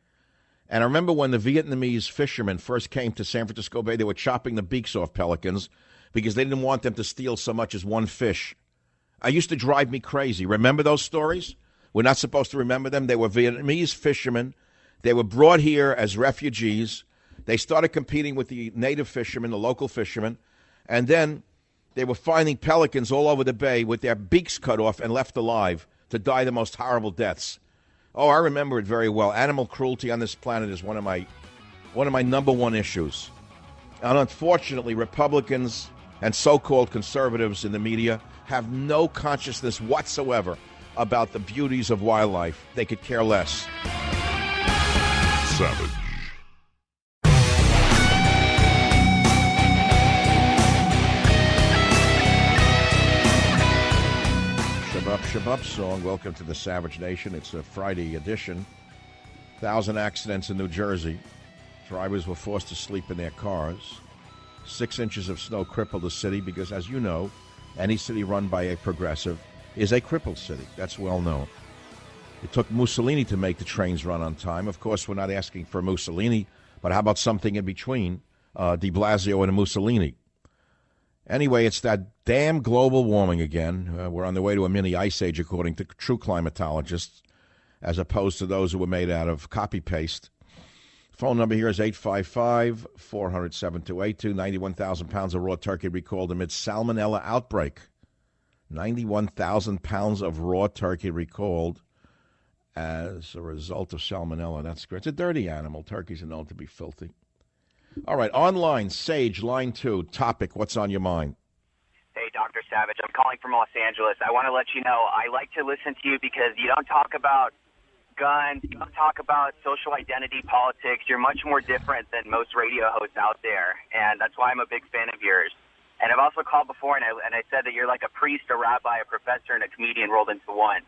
And I remember when the Vietnamese fishermen first came to San Francisco Bay, they were chopping the beaks off pelicans because they didn't want them to steal so much as one fish. It used to drive me crazy. Remember those stories? We're not supposed to remember them. They were Vietnamese fishermen. They were brought here as refugees. They started competing with the native fishermen, the local fishermen, and then they were finding pelicans all over the bay with their beaks cut off and left alive to die the most horrible deaths. Oh, I remember it very well. Animal cruelty on this planet is one of my number one issues. And unfortunately, Republicans and so-called conservatives in the media have no consciousness whatsoever about the beauties of wildlife. They could care less. Savage. Shabbat song. Welcome to the Savage Nation. It's a Friday edition. 1,000 accidents in New Jersey. Drivers were forced to sleep in their cars. 6 inches of snow crippled the city because, as you know, any city run by a progressive is a crippled city. That's well known. It took Mussolini to make the trains run on time. Of course, we're not asking for Mussolini, but how about something in between de Blasio and Mussolini? Anyway, it's that damn global warming again. We're on the way to a mini ice age, according to true climatologists, as opposed to those who were made out of copy-paste. Phone number here is 855-400-7282. 91,000 pounds of raw turkey recalled amid salmonella outbreak. 91,000 pounds of raw turkey recalled as a result of salmonella. That's great. It's a dirty animal. Turkeys are known to be filthy. All right, online, Sage, line 2, topic, what's on your mind? Hey, Dr. Savage, I'm calling from Los Angeles. I want to let you know I like to listen to you because you don't talk about guns, you don't talk about social identity politics. You're much more different than most radio hosts out there, and that's why I'm a big fan of yours. And I've also called before, and I said that you're like a priest, a rabbi, a professor, and a comedian rolled into one.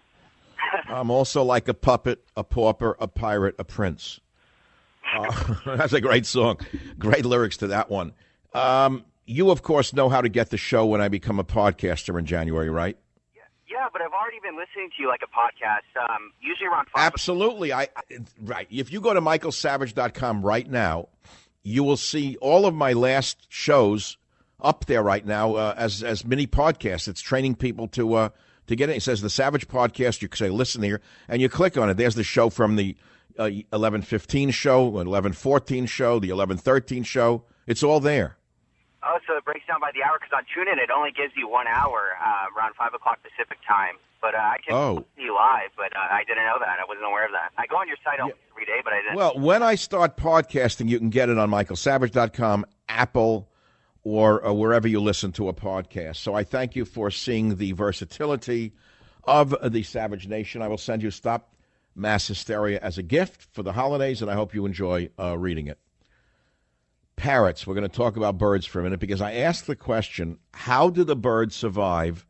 I'm also like a puppet, a pauper, a pirate, a prince. That's a great song. Great lyrics to that one. You, of course, know how to get the show when I become a podcaster in January, right? Yeah, but I've already been listening to you like a podcast, usually around 5 Absolutely. Right. If you go to michaelsavage.com right now, you will see all of my last shows up there right now as mini podcasts. It's training people to get it. It says the Savage Podcast. You can say, listen here, and you click on it. There's the show from the 11:15 show, 11:14 show, the 11:13 show. It's all there. Oh, so it breaks down by the hour, because on TuneIn it only gives you 1 hour around 5 o'clock Pacific time. But I can see you live, but I didn't know that. I wasn't aware of that. I go on your site almost every day, but I didn't. Well, when I start podcasting, you can get it on michaelsavage.com, Apple, or wherever you listen to a podcast. So I thank you for seeing the versatility of the Savage Nation. I will send you Stop Mass Hysteria as a gift for the holidays, and I hope you enjoy reading it. Parrots. We're going to talk about birds for a minute because I asked the question, how do the birds survive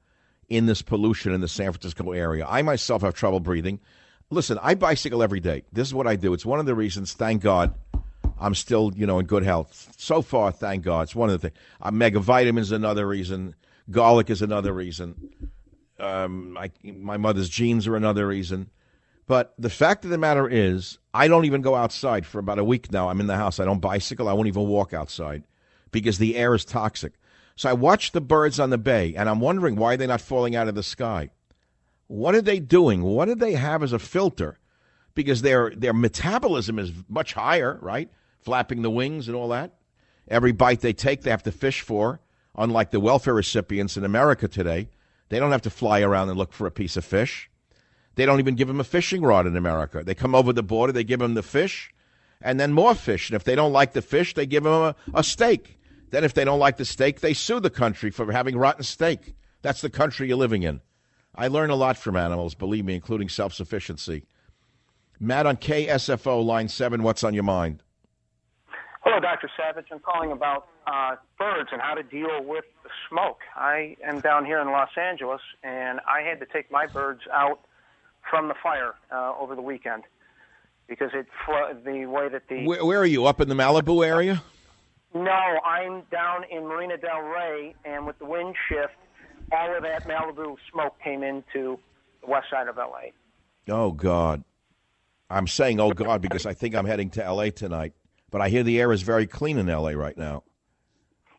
in this pollution in the San Francisco area? I myself have trouble breathing. Listen, I bicycle every day. This is what I do. It's one of the reasons, thank God, I'm still, in good health. So far, thank God. It's one of the things. Mega vitamins is another reason. Garlic is another reason. My mother's genes are another reason. But the fact of the matter is, I don't even go outside for about a week now. I'm in the house. I don't bicycle. I won't even walk outside because the air is toxic. So I watch the birds on the bay, and I'm wondering why they're not falling out of the sky. What are they doing? What do they have as a filter? Because their metabolism is much higher, right? Flapping the wings and all that. Every bite they take, they have to fish for. Unlike the welfare recipients in America today, they don't have to fly around and look for a piece of fish. They don't even give them a fishing rod in America. They come over the border, they give them the fish, and then more fish. And if they don't like the fish, they give them a steak. Then if they don't like the steak, they sue the country for having rotten steak. That's the country you're living in. I learn a lot from animals, believe me, including self-sufficiency. Matt on KSFO, line 7, what's on your mind? Hello, Dr. Savage. I'm calling about birds and how to deal with the smoke. I am down here in Los Angeles, and I had to take my birds out from the fire over the weekend because the way that the... Where are you, up in the Malibu area? No, I'm down in Marina del Rey, and with the wind shift, all of that Malibu smoke came into the west side of L.A. Oh, God. I'm saying, oh, God, because I think I'm heading to L.A. tonight. But I hear the air is very clean in L.A. right now.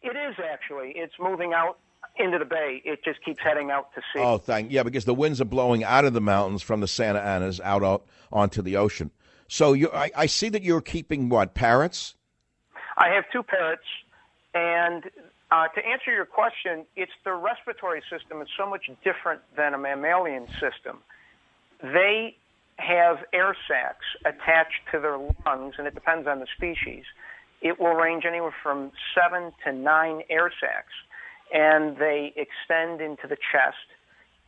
It is, actually. It's moving out into the bay. It just keeps heading out to sea. Oh, yeah, because the winds are blowing out of the mountains from the Santa Anas out onto the ocean. So I see that you're keeping, what, parrots? I have 2 parrots, and to answer your question, it's the respiratory system is so much different than a mammalian system. They have air sacs attached to their lungs, and it depends on the species. It will range anywhere from 7 to 9 air sacs, and they extend into the chest,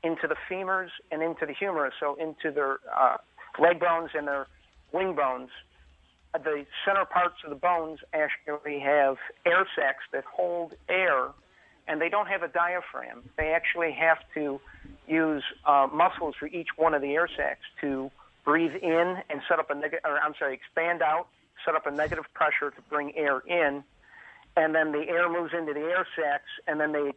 into the femurs, and into the humerus, so into their leg bones and their wing bones. The center parts of the bones actually have air sacs that hold air, and they don't have a diaphragm. They actually have to use muscles for each one of the air sacs to breathe in and expand out, set up a negative pressure to bring air in, and then the air moves into the air sacs, and then they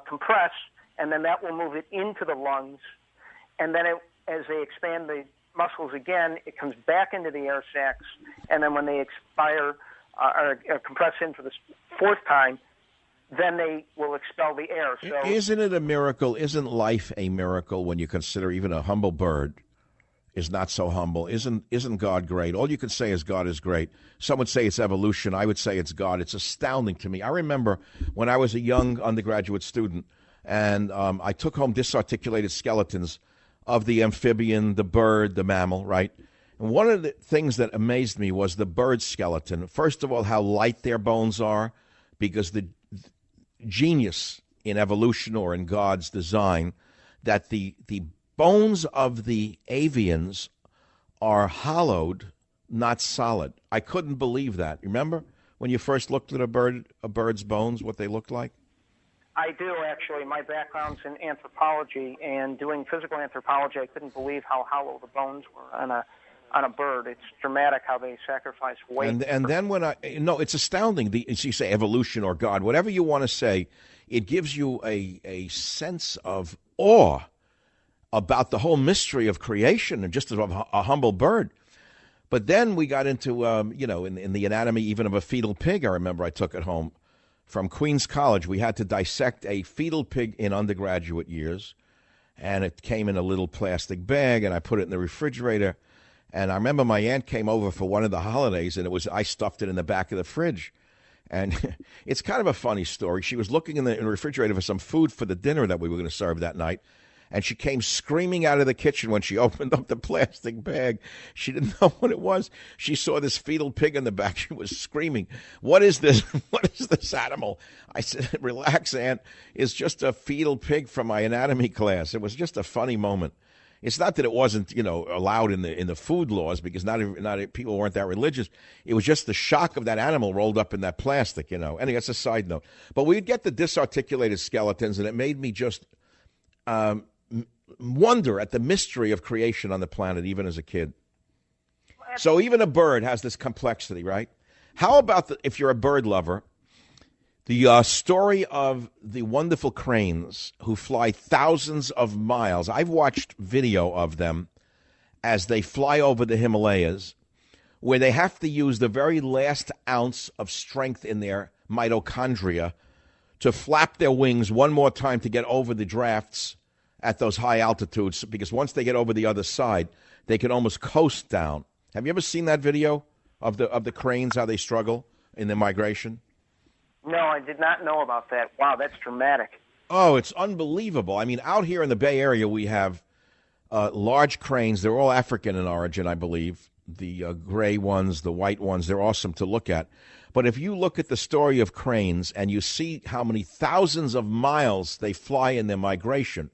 compress, and then that will move it into the lungs, and then as they expand the muscles again, it comes back into the air sacs, and then when they expire or compress in for the 4th time, then they will expel the air. So, isn't it a miracle? Isn't life a miracle when you consider even a humble bird is not so humble? Isn't God great? All you can say is God is great. Some would say it's evolution. I would say it's God. It's astounding to me. I remember when I was a young undergraduate student, and I took home disarticulated skeletons of the amphibian, the bird, the mammal, right? And one of the things that amazed me was the bird skeleton. First of all, how light their bones are, because the genius in evolution or in God's design, that the bones of the avians are hollowed, not solid. I couldn't believe that. Remember when you first looked at a bird's bones, what they looked like? I do, actually. My background's in anthropology, and doing physical anthropology, I couldn't believe how hollow the bones were on a bird. It's dramatic how they sacrifice weight. And then it's astounding. As you say, evolution or God, whatever you want to say, it gives you a sense of awe about the whole mystery of creation and just of a humble bird. But then we got into, in the anatomy even of a fetal pig. I remember I took it home from Queens College. We had to dissect a fetal pig in undergraduate years, and it came in a little plastic bag, and I put it in the refrigerator. And I remember my aunt came over for one of the holidays, and I stuffed it in the back of the fridge. And it's kind of a funny story. She was looking in the refrigerator for some food for the dinner that we were going to serve that night, and she came screaming out of the kitchen when she opened up the plastic bag. She didn't know what it was. She saw this fetal pig in the back. She was screaming, "What is this? What is this animal?" I said, "Relax, Aunt. It's just a fetal pig from my anatomy class." It was just a funny moment. It's not that it wasn't, allowed in the food laws, because not people weren't that religious. It was just the shock of that animal rolled up in that plastic, Anyway, that's a side note. But we'd get the disarticulated skeletons, and it made me just wonder at the mystery of creation on the planet, even as a kid. So even a bird has this complexity, right? How about if you're a bird lover, the story of the wonderful cranes who fly thousands of miles. I've watched video of them as they fly over the Himalayas, where they have to use the very last ounce of strength in their mitochondria to flap their wings one more time to get over the drafts at those high altitudes, because once they get over the other side, they can almost coast down. Have you ever seen that video of the cranes, how they struggle in their migration? No, I did not know about that. Wow, that's dramatic. Oh, it's unbelievable. I mean, out here in the Bay Area, we have large cranes. They're all African in origin, I believe. The gray ones, the white ones, they're awesome to look at. But if you look at the story of cranes and you see how many thousands of miles they fly in their migration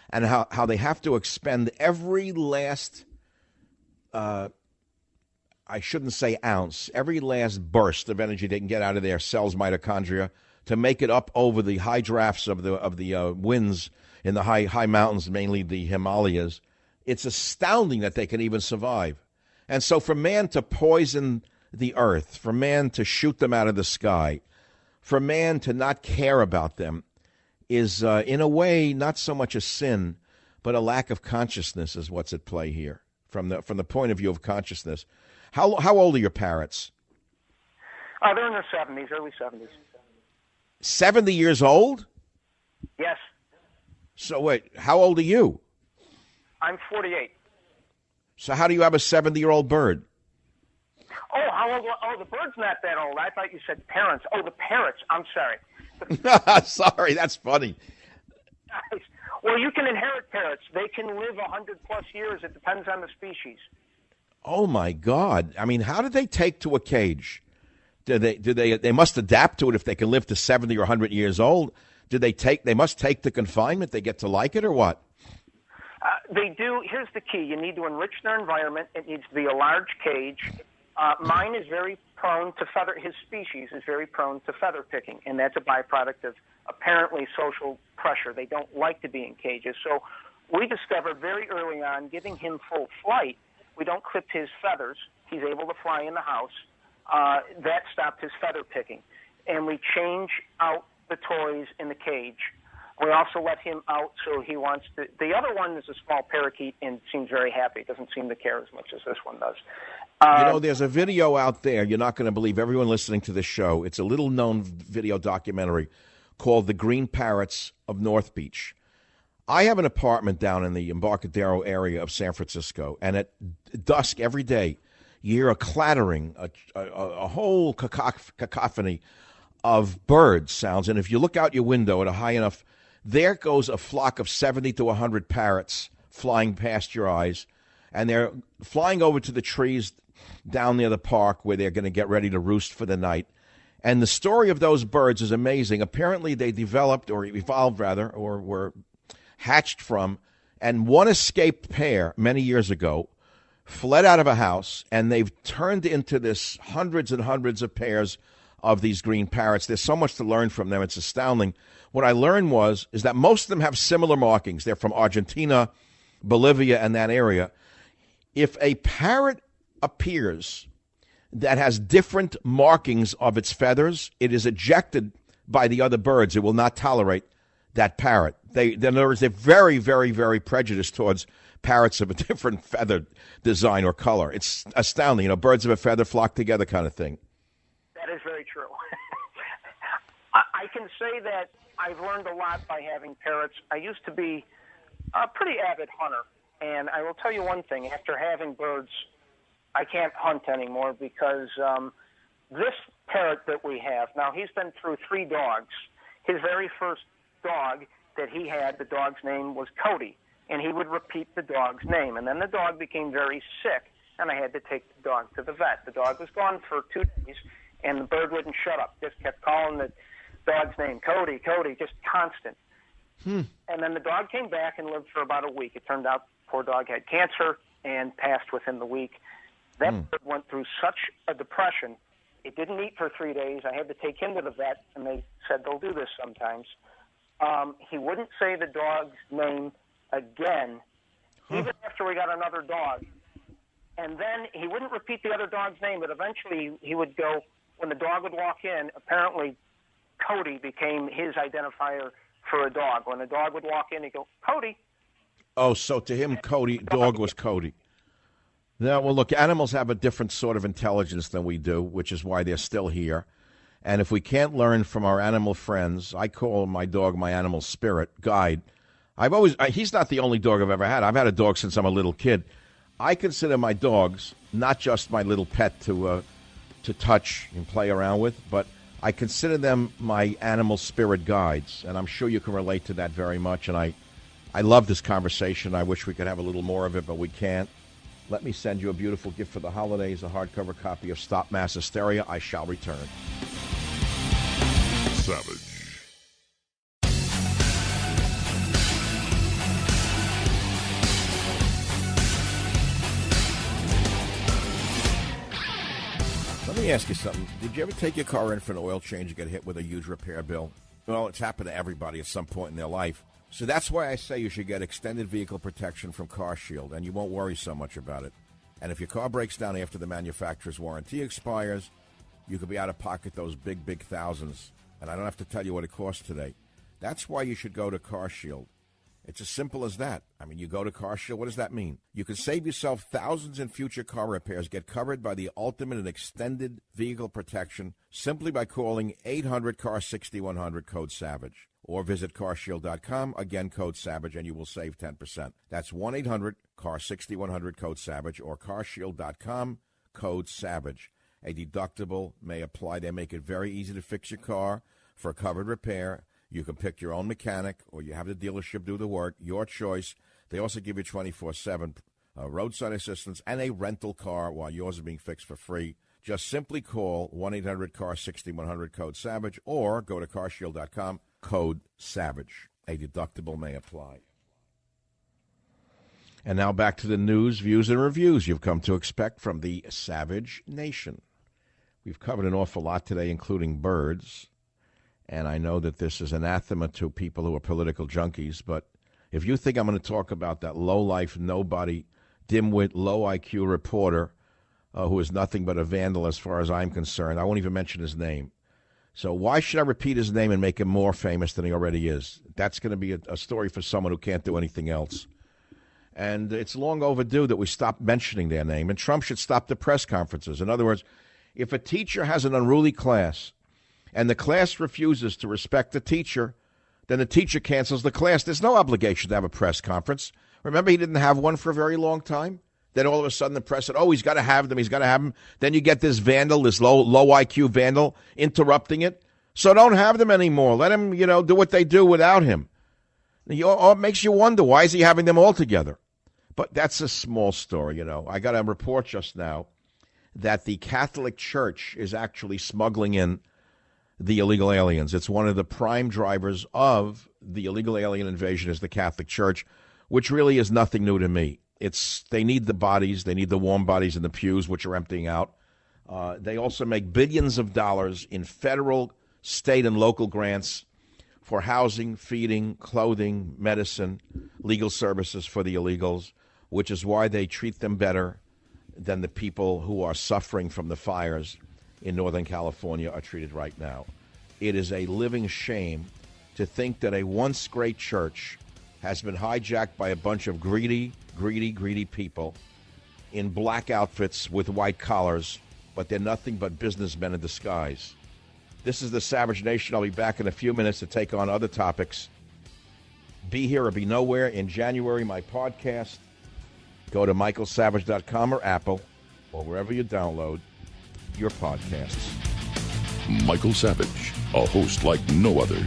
and how they have to expend every last, I shouldn't say ounce, every last burst of energy they can get out of their cells, mitochondria, to make it up over the high drafts of the winds in the high mountains, mainly the Himalayas, it's astounding that they can even survive. And so for man to poison the earth, for man to shoot them out of the sky, for man to not care about them is, in a way, not so much a sin, but a lack of consciousness is what's at play here from the point of view of consciousness. How old are your parrots? They're in their 70s, early 70s. 70 years old? Yes. So wait, how old are you? I'm 48. So how do you have a 70-year-old bird? Oh, how old? Oh, the bird's not that old. I thought you said parents. Oh, the parrots. I'm sorry. Sorry, that's funny. Well, you can inherit parrots. They can live 100+ years. It depends on the species. Oh my God! I mean, how do they take to a cage? Do they must adapt to it if they can live to 70 or 100 years old? They must take the confinement? They get to like it or what? They do. Here's the key. You need to enrich their environment. It needs to be a large cage. Mine is very prone to feather. His species is very prone to feather picking, and that's a byproduct of apparently social pressure. They don't like to be in cages. So we discovered very early on, giving him full flight, we don't clip his feathers. He's able to fly in the house. That stopped his feather picking. And we change out the toys in the cage. We also let him out, so he wants to. The other one is a small parakeet and seems very happy. Doesn't seem to care as much as this one does. There's a video out there. You're not going to believe everyone listening to this show. It's a little-known video documentary called The Green Parrots of North Beach. I have an apartment down in the Embarcadero area of San Francisco, and at dusk every day, you hear a clattering, a whole cacophony of bird sounds. And if you look out your window at a high enough, there goes a flock of 70 to 100 parrots flying past your eyes, and they're flying over to the trees down near the park where they're going to get ready to roost for the night. And the story of those birds is amazing. Apparently they developed, or evolved rather, or were hatched from, and one escaped pair many years ago fled out of a house, and they've turned into this hundreds and hundreds of pairs of these green parrots. There's so much to learn from them. It's astounding. What I learned is that most of them have similar markings. They're from Argentina, Bolivia, and that area. If a parrot appears that has different markings of its feathers, it is ejected by the other birds. It will not tolerate that parrot. In other words, they're very, very, very prejudiced towards parrots of a different feather design or color. It's astounding. Birds of a feather flock together kind of thing. That is very true. I can say that I've learned a lot by having parrots. I used to be a pretty avid hunter, and I will tell you one thing. After having birds, I can't hunt anymore because this parrot that we have, now he's been through 3 dogs. His very first dog that he had, the dog's name was Cody, and he would repeat the dog's name. And then the dog became very sick, and I had to take the dog to the vet. The dog was gone for 2 days, and the bird wouldn't shut up, just kept calling the dog's name, Cody, Cody, just constant. And then the dog came back and lived for about a week. It turned out the poor dog had cancer and passed within the week. That bird went through such a depression, it didn't eat for 3 days. I had to take him to the vet, and they said they'll do this sometimes. He wouldn't say the dog's name again, even after we got another dog. And then he wouldn't repeat the other dog's name, but eventually he would go, when the dog would walk in, apparently Cody became his identifier for a dog. When the dog would walk in, he'd go, Cody. Oh, so to him, dog was Cody. Now, well, look, animals have a different sort of intelligence than we do, which is why they're still here. And if we can't learn from our animal friends, I call my dog my animal spirit guide. He's not the only dog I've ever had. I've had a dog since I'm a little kid. I consider my dogs not just my little pet to touch and play around with, but I consider them my animal spirit guides. And I'm sure you can relate to that very much. And I love this conversation. I wish we could have a little more of it, but we can't. Let me send you a beautiful gift for the holidays, a hardcover copy of Stop Mass Hysteria. I shall return. Savage. Let me ask you something. Did you ever take your car in for an oil change and get hit with a huge repair bill? Well, it's happened to everybody at some point in their life. So that's why I say you should get extended vehicle protection from CarShield, and you won't worry so much about it. And if your car breaks down after the manufacturer's warranty expires, you could be out of pocket those big, big thousands. And I don't have to tell you what it costs today. That's why you should go to CarShield. It's as simple as that. I mean, you go to CarShield, what does that mean? You can save yourself thousands in future car repairs, get covered by the ultimate and extended vehicle protection simply by calling 800-CAR-6100, code SAVAGE. Or visit carshield.com, again, code SAVAGE, and you will save 10%. That's 1-800-CAR-6100, code SAVAGE, or carshield.com, code SAVAGE. A deductible may apply. They make it very easy to fix your car for a covered repair. You can pick your own mechanic, or you have the dealership do the work, your choice. They also give you 24/7 roadside assistance and a rental car while yours is being fixed for free. Just simply call 1-800-CAR-6100, code SAVAGE, or go to carshield.com, code SAVAGE. A deductible may apply. And now back to the news, views, and reviews you've come to expect from the Savage Nation. We've covered an awful lot today, including birds. And I know that this is anathema to people who are political junkies, but if you think I'm going to talk about that low-life, nobody, dimwit, low-IQ reporter who is nothing but a vandal as far as I'm concerned, I won't even mention his name. So why should I repeat his name and make him more famous than he already is? That's going to be a story for someone who can't do anything else. And it's long overdue that we stop mentioning their name, and Trump should stop the press conferences. In other words, if a teacher has an unruly class, and the class refuses to respect the teacher, then the teacher cancels the class. There's no obligation to have a press conference. Remember, he didn't have one for a very long time? Then all of a sudden the press said, oh, he's got to have them, he's got to have them. Then you get this vandal, this low IQ vandal, interrupting it. So don't have them anymore. Let him, do what they do without him. It makes you wonder, why is he having them all together? But that's a small story, I got a report just now that the Catholic Church is actually smuggling in the illegal aliens. It's one of the prime drivers of the illegal alien invasion is the Catholic Church, which really is nothing new to me. They need the bodies. They need the warm bodies in the pews, which are emptying out. They also make billions of dollars in federal, state, and local grants for housing, feeding, clothing, medicine, legal services for the illegals, which is why they treat them better than the people who are suffering from the fires in Northern California are treated right now. It is a living shame to think that a once great church has been hijacked by a bunch of greedy people in black outfits with white collars, but they're nothing but businessmen in disguise. This is the Savage Nation. I'll be back in a few minutes to take on other topics. Be Here or Be Nowhere in January, my podcast. Go to michaelsavage.com or Apple or wherever you download your podcasts. Michael Savage, a host like no other.